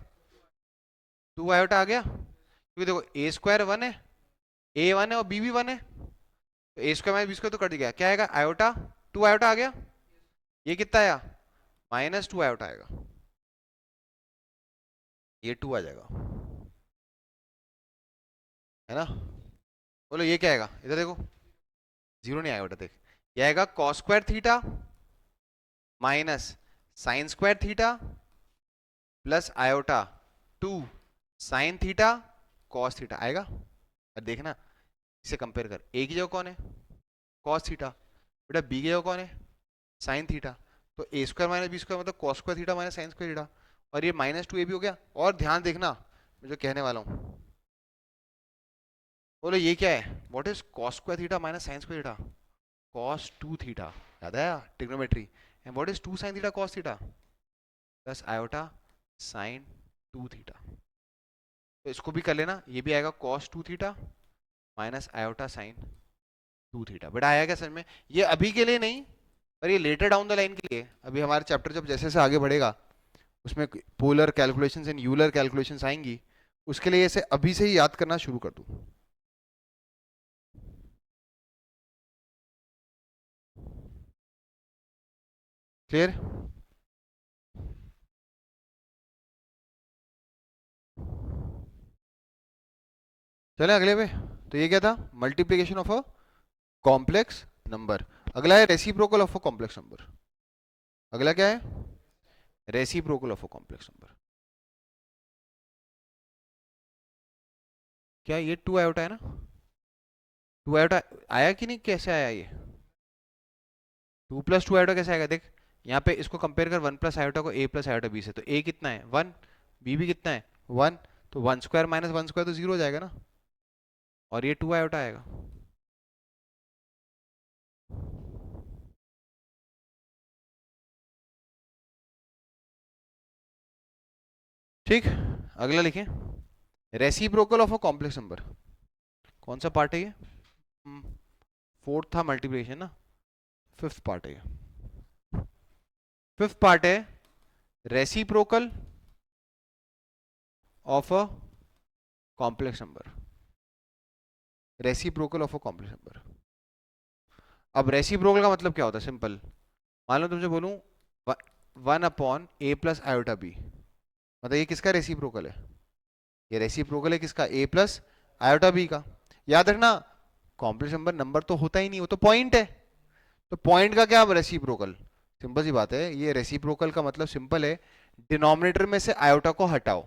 2 आयोटा आ गया, क्योंकि देखो ए स्क्वायर 1 है, ए 1 है और बी भी 1 है, तो ए स्क्वायर माइनस बी स्क्वायर तो कट गया, क्या आएगा? आयोटा 2 आयोटा आ गया। ये कितना आया? -2 आयोटा आएगा, ये 2 आ जाएगा, है ना? बोलो ये क्या आएगा? इधर देखो, जीरो नहीं आएगा बेटा, देख ये आएगा cos square theta minus sine square theta plus iota 2 sine theta cos theta आएगा। और देखना, इसे कंपेयर कर, ए की जगह कौन है? Cos theta. बेटा बी की जगह कौन है? Sine theta. तो ए स्क्वायर माइनस बी स्क्वायर मतलब cos square theta minus sine square theta, और ये -2 ए भी हो गया। और ध्यान देखना मैं जो कहने वाला हूँ, बोलो ये क्या है? What is cos square theta minus sine square theta? Cos 2 theta, याद आया trigonometry. And what is 2 sine theta cos theta? Plus iota sine 2 theta. तो इसको भी कर लेना, ये भी आएगा cos 2 theta minus iota sine 2 theta. बेटा आया क्या समझ में? ये अभी के लिए नहीं, पर ये लेटर डाउन द लाइन के लिए। अभी हमारे चैप्टर जब जैसे जैसे आगे बढ़ेगा, उसमें polar calculations and Euler calculations आएंगी, उसके लिए इसे अभी से ही याद करना शुरू कर दूं। क्लियर? चले अगले पे। तो ये क्या था? Multiplication of a complex number. अगला है reciprocal of a complex number. अगला क्या है? Reciprocal of a complex number. क्या ये 2 आयोटा है ना? 2 आयोटा आया कि नहीं? कैसे आया ये? 2 + 2 आयोटा कैसे आएगा? देख यहाँ पे इसको कंपेयर कर 1 + आयोटा को a + आयोटा b से। तो a कितना है? 1। b भी कितना है? 1। तो 1² - 1² तो 0 हो जाएगा ना, और ये 2 आयोटा आएगा। ठीक। अगला लिखें, reciprocal of a complex number. कौन सा पार्ट है ये? फोर्थ था मल्टीप्लिकेशन ना, फिफ्थ पार्ट है ये। फिफ्थ पार्ट है reciprocal of a complex number. Reciprocal of a complex number. अब रेसिप्रोकल का मतलब क्या होता है? सिंपल। मान लो तुमसे बोलूं 1/a + आयोटा b, मतलब ये किसका रेसिप्रोकल है? ये रेसिप्रोकल है किसका? a + आयोटा b का। याद रखना, कॉम्प्लेक्स नंबर नंबर तो होता ही नहीं, वो तो पॉइंट है। तो पॉइंट का क्या रेसिप्रोकल? सिंपल सी बात है, ये रेसिप्रोकल का मतलब सिंपल है, डिनोमिनेटर में से आयोटा को हटाओ।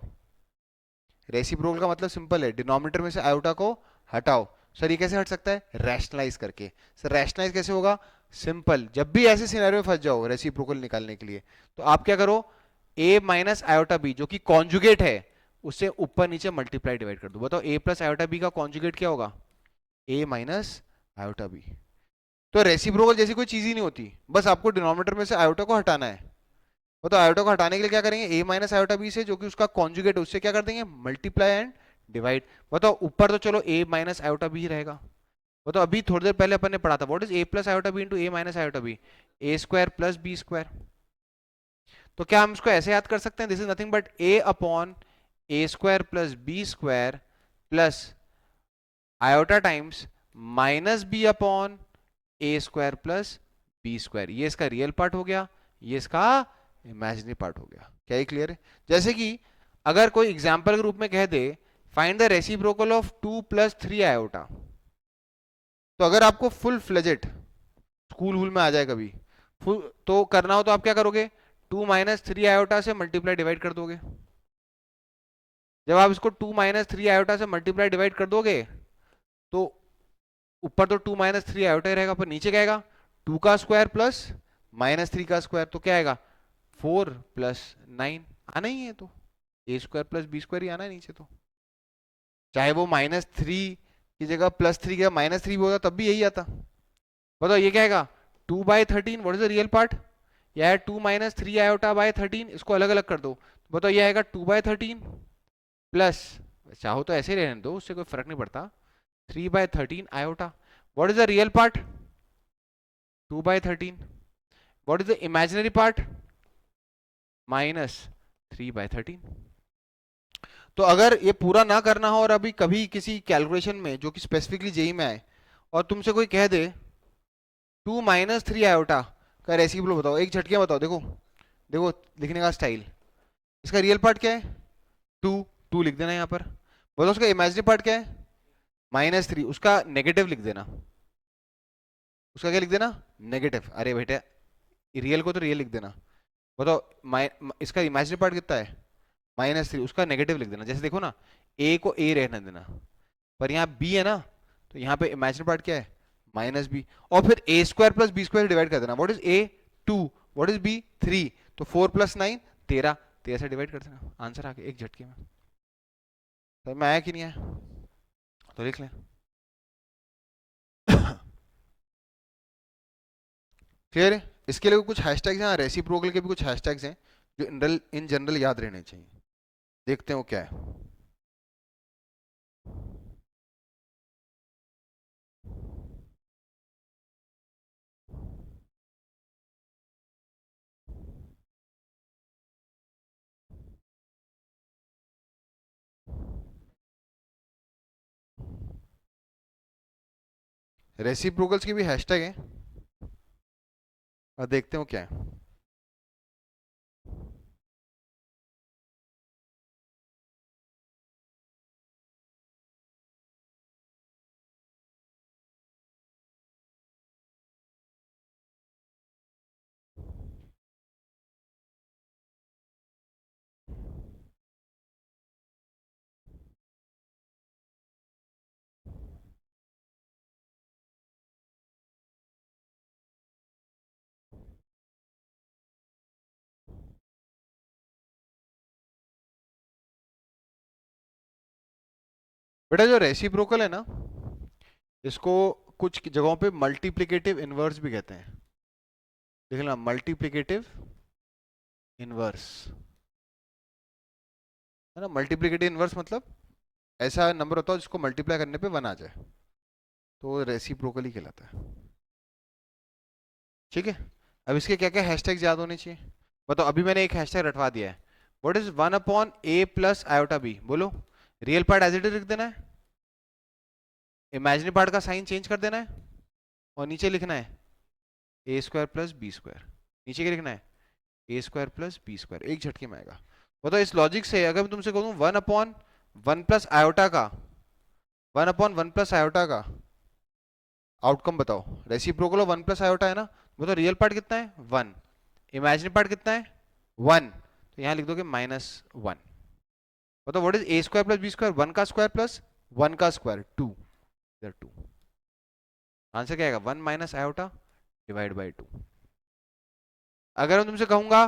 रेसिप्रोकल का मतलब सिंपल है, डिनोमिनेटर में से आयोटा को हटाओ। सर ये कैसे हट सकता है? रैशनलाइज करके। सर रैशनलाइज कैसे होगा? सिंपल, जब भी ऐसे सिनेरियो में फंस जाओ रेसिप्रोकल निकालने के लिए, तो आप क्या करो, a - आयोटा b जो कि कॉन्जुगेट है, उससे ऊपर नीचे मल्टीप्लाई डिवाइड कर दो। बताओ a + आयोटा b का कॉन्जुगेट क्या होगा? a - iota b। तो रेसिप्रोकल जैसी कोई चीज ही नहीं होती, बस आपको डिनोमिनेटर में से आयोटा को हटाना है। तो आयोटा को हटाने के लिए क्या करेंगे? a - आयोटा b से, जो कि उसका कॉन्जुगेट है, उससे क्या कर देंगे? Multiply and divide. बताओ ऊपर तो चलो a - आयोटा b ही रहेगा। बताओ अभी थोड़ी देर पहले अपन ने पढ़ा था, what is a + iota b into a - iota b? a² + b²। तो क्या हम इसको ऐसे याद कर सकते हैं? This is nothing but a/a² + b² plus iota times -b/a² + b²। ये इसका रियल पार्ट हो गया, ये इसका इमेजिनरी पार्ट हो गया। क्या ये क्लियर है? जैसे कि अगर कोई एग्जांपल के रूप में कह दे, find the reciprocal of 2 + 3 iota. तो अगर आपको फुल फ्लेजेड स्कूल वूल में आ जाए कभी फुल तो करना हो, तो आप क्या करोगे? 2 - 3 आयोटा से मल्टीप्लाई डिवाइड कर दोगे। जब आप इसको 2 - 3 आयोटा से मल्टीप्लाई डिवाइड कर दोगे, तो ऊपर तो 2 - 3 आयोटा ही रहेगा, पर नीचे क्या आएगा? 2 का स्क्वायर प्लस -3 का स्क्वायर, तो क्या आएगा? 4 + 9 आना ही है। तो a² + b² ही आना है नीचे। तो चाहे वो -3 की जगह +3 की -3 भी होता तब भी यही आता। बताओ ये क्या आएगा? 2/13। What is the real part? यह है 2 - 3 आयोटा बाय 13। इसको अलग अलग कर दो। बताओ ये आएगा 2/13 प्लस, चाहो तो ऐसे ही रहने दो, उससे कोई फर्क नहीं पड़ता, 3/13 iota. What is the real part? 2/13। What is the imaginary part? -3/13। तो अगर ये पूरा ना करना हो, और अभी कभी किसी कैलकुलेशन में जो कि स्पेसिफिकली जेई में आए, और तुमसे कोई कह दे 2 - 3 आयोटा का रेसिप्रोकल बताओ, एक झटके में बताओ। देखो देखो लिखने का स्टाइल, इसका रियल पार्ट क्या है? 2। 2 लिख देना यहाँ पर। बताओ उसका इमेजिनरी पार्ट क्या है? -3। उसका नेगेटिव लिख देना। उसका क्या लिख देना? नेगेटिव। अरे बेटा, रियल को तो रियल लिख देना। बताओ इसका इमेजिनरी पार्ट कितना है? -3। उसका नेगेटिव लिख देना। जैसे देखो ना, ए को ए रहने देना, पर यहाँ बी है ना, तो यहाँ पे इमेजिनरी पार्ट क्या है? -b। और फिर a² + b² डिवाइड कर देना। What is a? 2। What is b? 3। तो 4 + 9 13। 13 से डिवाइड कर देना, आंसर आ गया एक झटके में। समझ में आया कि नहीं आया? तो लिख लें। क्लियर है? इसके लिए कुछ हैशटैग्स हैं, रेसिप्रोकल के भी कुछ हैशटैग्स हैं जो इन जनरल याद रहने चाहिए। देखते हैं वो क्या है। रेसिप्रोकल्स की भी हैशटैग है और देखते हो क्या है। बेटा जो रेसिप्रोकल है ना, इसको कुछ जगहों पे मल्टीप्लिकेटिव इनवर्स भी कहते हैं। देख लेना, मल्टीप्लिकेटिव इनवर्स, है ना। मल्टीप्लिकेटिव इनवर्स मतलब ऐसा नंबर होता है जिसको मल्टीप्लाई करने पे वन आ जाए, तो वो रेसिप्रोकल ही कहलाता है। ठीक है। अब इसके क्या क्या हैशटैग्स याद होने चाहिए बताओ। अभी मैंने एक हैशटैग रटवा दिया है, what is one upon A plus iota B. बोलो। Real part as it is लिख देना है, इमेजिनरी पार्ट का साइन चेंज कर देना है, और नीचे लिखना है A square plus B square. नीचे क्या लिखना है, A square plus B square. एक झटके में आएगा। बताओ इस लॉजिक से अगर मैं तुमसे कहूँ one upon one plus iota का, one upon one plus iota का आउटकम बताओ। Reciprocal of one plus iota है ना। बताओ रियल पार्ट कितना है, वन। इमेजिनरी पार्ट कितना है, वन। तो यहाँ लिख दोगे माइनस वन। बताओ what is A square plus B square, one का स्क्वायर प्लस वन का स्क्वायर, टू। इधर टू। आंसर क्या आएगा, one minus iota divide by two. अगर मैं तुमसे कहूंगा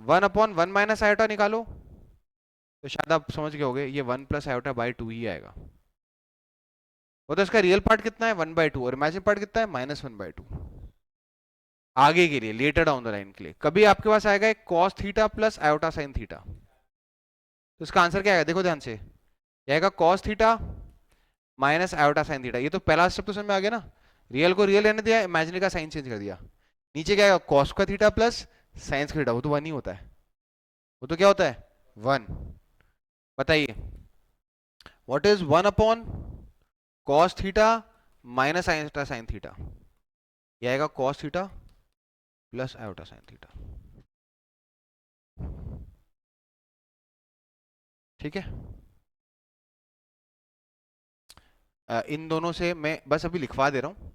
one upon one minus iota निकालो, तो शायद आप समझ गए होगे ये one plus iota by two ही आएगा। वो तो इसका रियल पार्ट कितना है, वन बाई टू, और इमेजिन पार्ट कितना है, माइनस वन बाई टू। आगे के लिए, लेटर डाउन द लाइन के लिए कभी आपके पास आएगा एक cos theta plus iota sine theta, तो इसका आंसर क्या आएगा, देखो ध्यान से। क्या आएगा, cos theta minus iota sine theta. ये तो पहला स्टेप तो समझ में आ गया ना। रियल को रियल रहने दिया, इमेजिनरी का साइन चेंज कर दिया। नीचे क्या आएगा, कॉस का थीटा प्लस साइंस का थीटा, वो तो वन ही होता है। वो तो क्या होता है, वन। बताइए what is one upon cos theta minus iota sine theta. ये आएगा cos theta plus iota sine theta. ठीक है। इन दोनों से मैं बस अभी लिखवा दे रहा हूँ।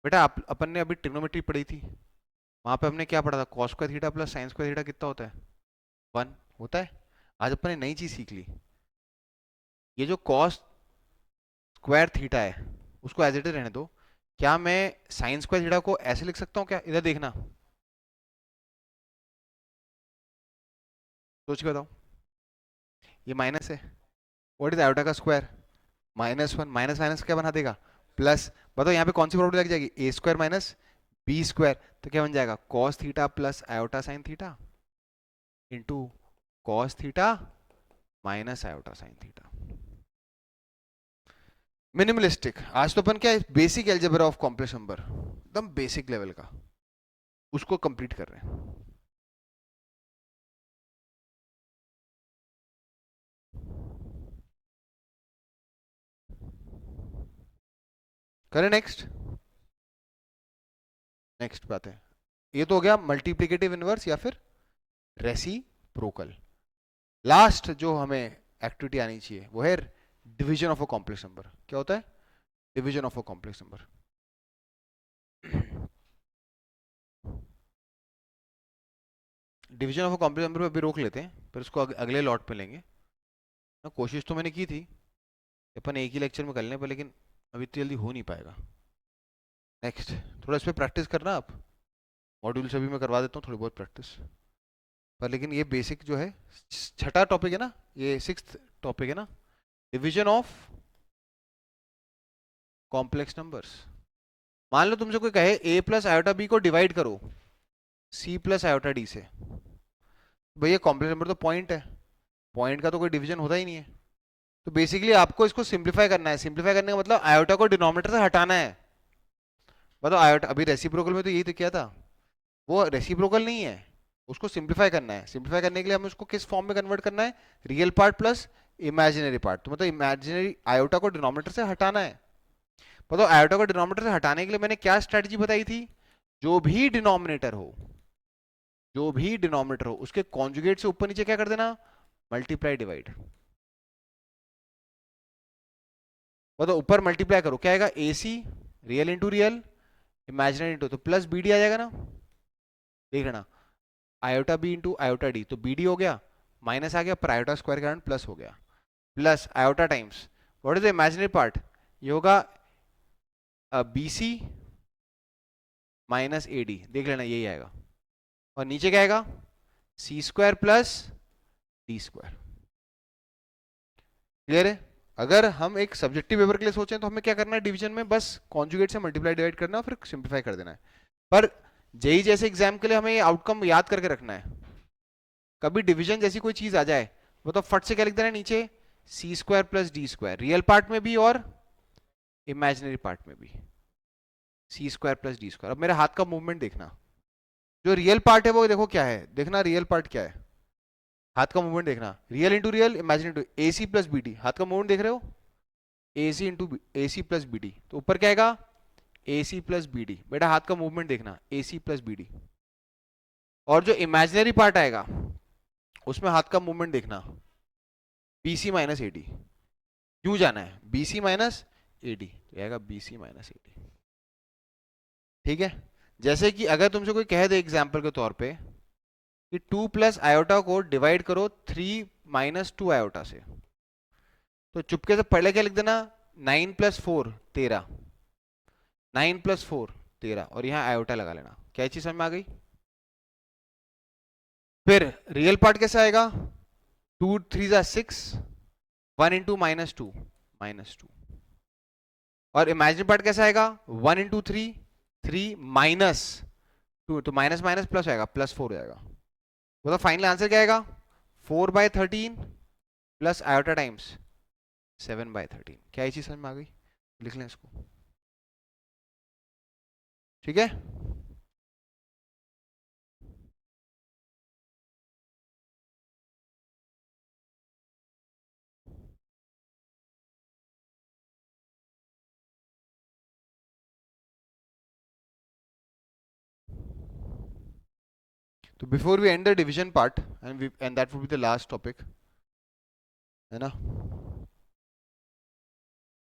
बेटा आप अपन ने अभी ट्रिग्नोमेट्री पढ़ी थी, वहां पे हमने क्या पढ़ा था, cos square theta plus sign square theta कितना होता है, वन होता है। आज अपन ने नई चीज सीख ली, ये जो कॉस स्क्वायर थीटा है उसको एज इट इज रहने दो। क्या मैं साइन स्क्वायर थीटा को ऐसे लिख सकता हूँ क्या, इधर देखना, सोच के बताओ। ये माइनस है, व्हाट इज आयोटा का square, minus one. Minus minus क्या बना देगा, प्लस। बताओ यहाँ पे कौन सी प्रॉपर्टी लग जाएगी, ए स्क्वायर माइनस बी स्क्वायर। तो क्या बन जाएगा, cos theta plus iota sine theta into cos theta minus iota sine theta. Minimalistic. आज तो अपन क्या है, basic algebra of complex number, एकदम बेसिक लेवल का, उसको कंप्लीट कर रहे हैं। करें नेक्स्ट। नेक्स्ट बात है, ये तो हो गया मल्टीप्लिकेटिव इनवर्स या फिर रेसिप्रोकल। लास्ट जो हमें एक्टिविटी आनी चाहिए वो है division of a complex number. क्या होता है, division of a complex number. Division of a complex number पे अभी रोक लेते हैं, फिर उसको अगले लॉट पे लेंगे ना। कोशिश तो मैंने की थी अपन एक ही लेक्चर में कर लें पर, लेकिन अभी इतनी जल्दी हो नहीं पाएगा। नेक्स्ट, थोड़ा इस पर प्रैक्टिस करना आप, मॉड्यूल से भी मैं करवा देता हूँ थोड़ी बहुत प्रैक्टिस पर। लेकिन ये बेसिक जो है, छठा टॉपिक है ना, ये सिक्स्थ टॉपिक है ना, डिवीजन ऑफ कॉम्प्लेक्स नंबर्स। मान लो तुमसे कोई कहे a प्लस आयोटा बी को डिवाइड करो c प्लस आयोटा डी से। भैया कॉम्प्लेक्स नंबर तो पॉइंट है, पॉइंट का तो कोई डिवीजन होता ही नहीं है। तो बेसिकली आपको इसको सिंप्लीफाई करना है। सिंप्लीफाई करने का मतलब आयोटा को डिनोमिनेटर से हटाना है। बताओ आयोटा, अभी रेसिप्रोकल में तो यही तो किया था, वो रेसिप्रोकल नहीं है, उसको सिंप्लीफाई करना है। सिंप्लीफाई करने के लिए हमें उसको किस फॉर्म में कन्वर्ट करना है, real part plus imaginary part. तो मतलब इमेजिनरी आयोटा को डिनोमिनेटर से हटाना है। बताओ आयोटा को डिनोमिनेटर से हटाने के लिए मैंने क्या स्ट्रेटजी बताई थी? जो भी डिनोमिनेटर हो, जो भी डिनोमिनेटर हो, उसके कॉन्जुगेट से ऊपर नीचे क्या कर देना? Multiply divide. बताओ ऊपर मल्टीप्लाई करो, क्या आएगा? AC real into real, imaginary into, तो प्लस BD आ जाएगा ना? देख लेना, iota B into iota D, तो BD हो गया, माइनस आ गया, पर आयोटा स्क्वायर के कारण प्लस हो गया, plus iota times what is the imaginary part? ये होगा BC माइनस AD, देख लेना यही आएगा, और नीचे क्या आएगा? C square plus D square. Clear है? अगर हम एक सब्जेक्टिव पेपर के लिए सोचें तो हमें क्या करना है? डिवीजन में बस कॉन्जुगेट से मल्टीप्लाई डिवाइड करना है, फिर सिंप्लीफाई कर देना है। पर जेई जैसे एग्जाम के लिए हमें ये आउटकम याद करके रखना है। कभी डिवीजन जैसी कोई चीज आ जाए वो तो फट से क्या लिख देना है नीचे? C square plus D square, real part में भी और इमेजिनरी पार्ट में भी C square plus D square. अब मेरे हाथ का मूवमेंट देखना, जो रियल पार्ट है वो देखो क्या है, देखना रियल पार्ट क्या है, हाथ का मूवमेंट देखना, real into real, imaginary into, AC plus BD, हाथ का मूवमेंट देख रहे हो? AC into AC plus BD, तो ऊपर क्या आएगा? AC plus BD। बेटा हाथ का मूवमेंट देखना, AC प्लस BD, और जो इमेजिनरी पार्ट आएगा उसमें हाथ का मूवमेंट देखना, BC माइनस AD। क्यों जाना है? BC माइनस AD, तो आएगा BC माइनस AD। ठीक है? जैसे कि अगर तुमसे कोई कह दे एग्जाम्पल के तौर पे कि 2 प्लस आयोटा को डिवाइड करो 3 माइनस 2 आयोटा से, तो चुपके से पहले क्या लिख देना? 9 प्लस 4 13, 9 प्लस 4 13, और यहाँ आयोटा लगा लेना। क्या चीज समझ में आ गई? फिर रियल पार्ट कैसे आएगा? 2 3 जा 6, 1 इंटू माइनस 2 माइनस 2, और इमेजिनरी पार्ट कैसे आएगा? 1 इंटू 3 3 माइनस 2, तो माइनस माइनस प्लस आएगा, प्लस 4 हो जाएगा। तो फाइनल आंसर क्या आएगा? 4/13 प्लस आयोटा टाइम्स 7/13। क्या ये चीज समझ में आ गई? लिख लें इसको। ठीक है? तो before we end the division part and that would be the last topic, है ना?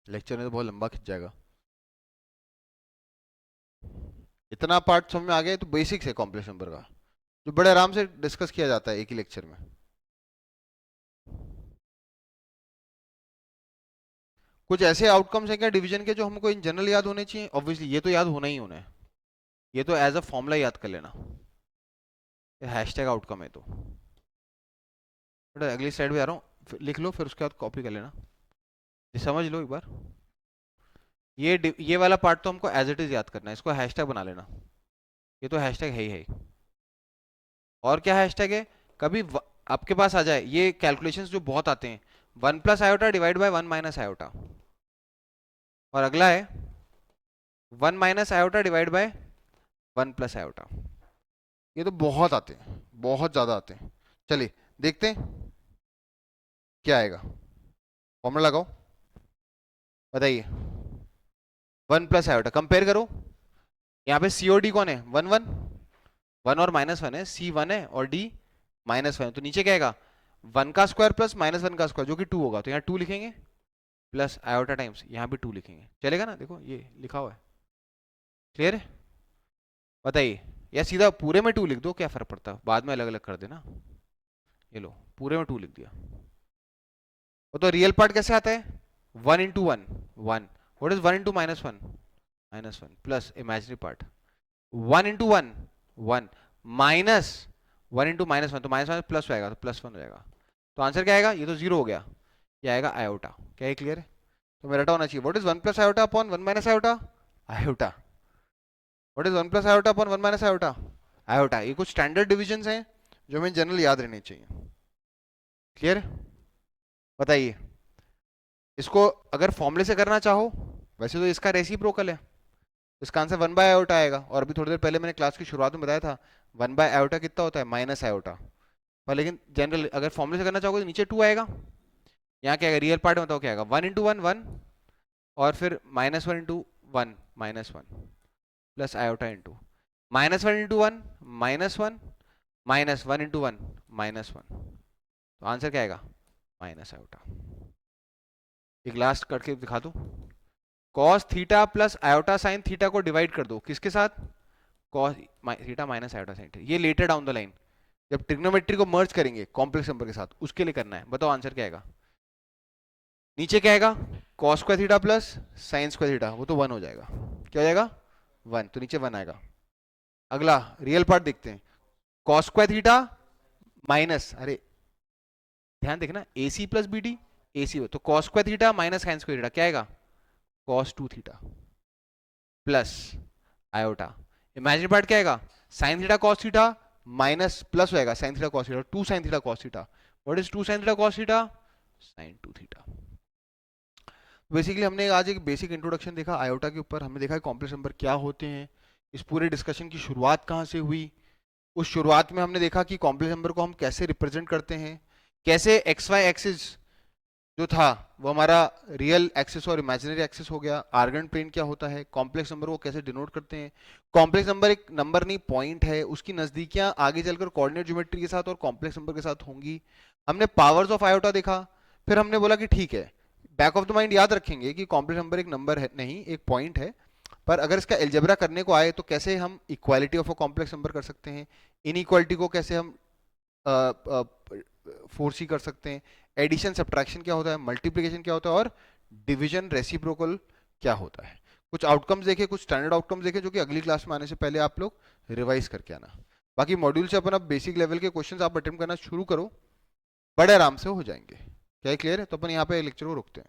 लेक्चर में तो बहुत लंबा खिंच जाएगा। इतना पार्ट समझ में आ गया तो बेसिक्स है कॉम्प्लेक्स नंबर का, जो बड़े आराम से डिस्कस किया जाता है एक ही लेक्चर में। कुछ ऐसे आउटकम्स हैं क्या डिवीजन के जो हमको इन जनरल याद होने चाहिए? ऑब्वियसली ये तो याद होना ही होना है, ये तो एज अ फॉर्मूला याद कर लेना, ये हैशटैग आउटकम है। तो बेटा अगली स्लाइड पे आ रहा हूँ, लिख लो फिर उसके बाद कॉपी कर लेना, ये समझ लो एक बार। ये वाला पार्ट तो हमको एज इट इज याद करना है, इसको हैशटैग बना लेना, ये तो हैशटैग है ही है। और क्या हैशटैग है? कभी आपके पास आ जाए ये कैलकुलेशंस जो बहुत आते हैं, 1 plus iota divide by 1 minus iota, और अगला है 1 minus iota divide by 1 plus iota. ये तो बहुत आते हैं, बहुत ज्यादा आते हैं। चलिए देखते हैं क्या आएगा। फॉर्मूला लगाओ, बताइए। 1 प्लस आयोटा कंपेयर करो, यहाँ पे सी और डी कौन है? 1 1, 1 और -1 है, सी 1 है और डी -1 है, तो नीचे क्या आएगा? 1 का स्क्वायर प्लस -1 का स्क्वायर, जो कि 2 होगा, तो यहाँ 2 लिखेंगे, प्लस आयोटा टाइम्स यहाँ भी 2 लिखेंगे। चलेगा ना? देखो ये लिखा हुआ है, क्लियर है? बताइए, या सीधा पूरे में 2 लिख दो, क्या फर्क पड़ता है, बाद में अलग अलग कर देना। ये लो पूरे में 2 लिख दिया। वो तो रियल पार्ट कैसे आता है? 1 into 1 1, what is 1 into -1 -1, plus imaginary part 1 into 1 1 minus 1 into -1, तो -1 प्लस हो जाएगा, तो +1 हो जाएगा। तो आंसर क्या आएगा? ये तो 0 हो गया, ये आएगा आयोटा। क्या है? क्लियर है? तो मेरा होना चाहिए, what is 1 plus iota upon 1 minus iota? Iota. What is 1 plus iota upon 1 minus iota? Iota. ये कुछ स्टैंडर्ड डिविजन्स हैं जो हमें जनरल याद रहने चाहिए। क्लियर? बताइए, इसको अगर फॉर्मूले से करना चाहो, वैसे तो इसका रेसिप्रोकल है, इसका आंसर 1 बाय आयोटा आएगा। और अभी थोड़ी देर पहले मैंने क्लास की शुरुआत में बताया था 1 बाय आयोटा कितना होता है? Minus iota. पर लेकिन जनरल अगर फॉर्मूले से करना चाहोगे तो नीचे 2 आएगा, यहाँ क्या आएगा? रियल पार्ट में बताओ क्या आएगा? 1 इंटू 1 1, और फिर -1 into 1 -1 plus iota into -1 into 1 -1 -1 into 1 -1, तो आंसर क्या आएगा? Minus iota. एक लास्ट करके दिखा दूं, cos theta plus iota sine theta को डिवाइड कर दो किसके साथ? Cos theta minus iota sine theta. ये लेटर डाउन द लाइन जब ट्रिग्नोमेट्री को मर्ज करेंगे कॉम्प्लेक्स नंबर के साथ, उसके लिए करना है। बताओ आंसर क्या आएगा? नीचे क्या आएगा? Cos square theta plus sign square theta, वो तो 1 हो जाएगा। क्या हो जाएगा? 1, तो नीचे 1 आएगा। अगला रियल पार्ट देखते हैं। कॉस स्क्वायर थीटा माइनस, अरे ध्यान देखना, A C plus B D, A C हो तो cos square theta minus sine square theta क्या आएगा? Cos 2 theta plus iota. Imaginary part क्या आएगा? Sine theta cos theta minus plus हो जाएगा sine theta cos theta, 2 sine theta cos theta. What is 2 sine theta cos theta? Sine 2 theta. Basically हमने आज एक basic introduction देखा iota के ऊपर। हमने देखा कॉम्प्लेक्स नंबर क्या होते हैं। इस पूरे डिस्कशन की शुरुआत कहाँ से हुई? उस शुरुआत में हमने देखा कि कॉम्प्लेक्स नंबर को हम कैसे रिप्रेजेंट करते हैं, कैसे एक्स वाई एक्सिस जो था वो हमारा रियल एक्सिस और इमेजिनरी एक्सिस हो गया। आर्गन प्लेन क्या होता है, कॉम्प्लेक्स नंबर को कैसे डिनोट करते हैं। कॉम्प्लेक्स नंबर एक नंबर नहीं पॉइंट है, उसकी नजदीकियां आगे चलकर कोऑर्डिनेट ज्योमेट्री के साथ और कॉम्प्लेक्स नंबर के साथ होंगी। हमने पावर्स ऑफ आयोटा देखा। फिर हमने बोला कि ठीक है, बैक ऑफ द माइंड याद रखेंगे कि कॉम्प्लेक्स नंबर एक नंबर है नहीं, एक पॉइंट है, पर अगर इसका एल्जेब्रा करने को आए तो कैसे हम equality of a complex number कर सकते हैं, इनइक्वालिटी को कैसे हम फोर्सी कर सकते हैं, एडिशन सब्ट्रैक्शन क्या होता है, मल्टीप्लिकेशन क्या होता है, और डिवीजन रेसिप्रोकल क्या होता है। कुछ आउटकम्स देखे, कुछ स्टैंडर्ड आउटकम्स देखे, जो कि अगली क्लास में आने से पहले आप लोग रिवाइज करके आना। बाकी मॉड्यूल से अपन अब बेसिक लेवल के क्वेश्चंस आप अटेम्प्ट करना शुरू करो, बड़े आराम से हो जाएंगे। क्या क्लियर है? तो अपन यहाँ पे लेक्चर को रुकते हैं।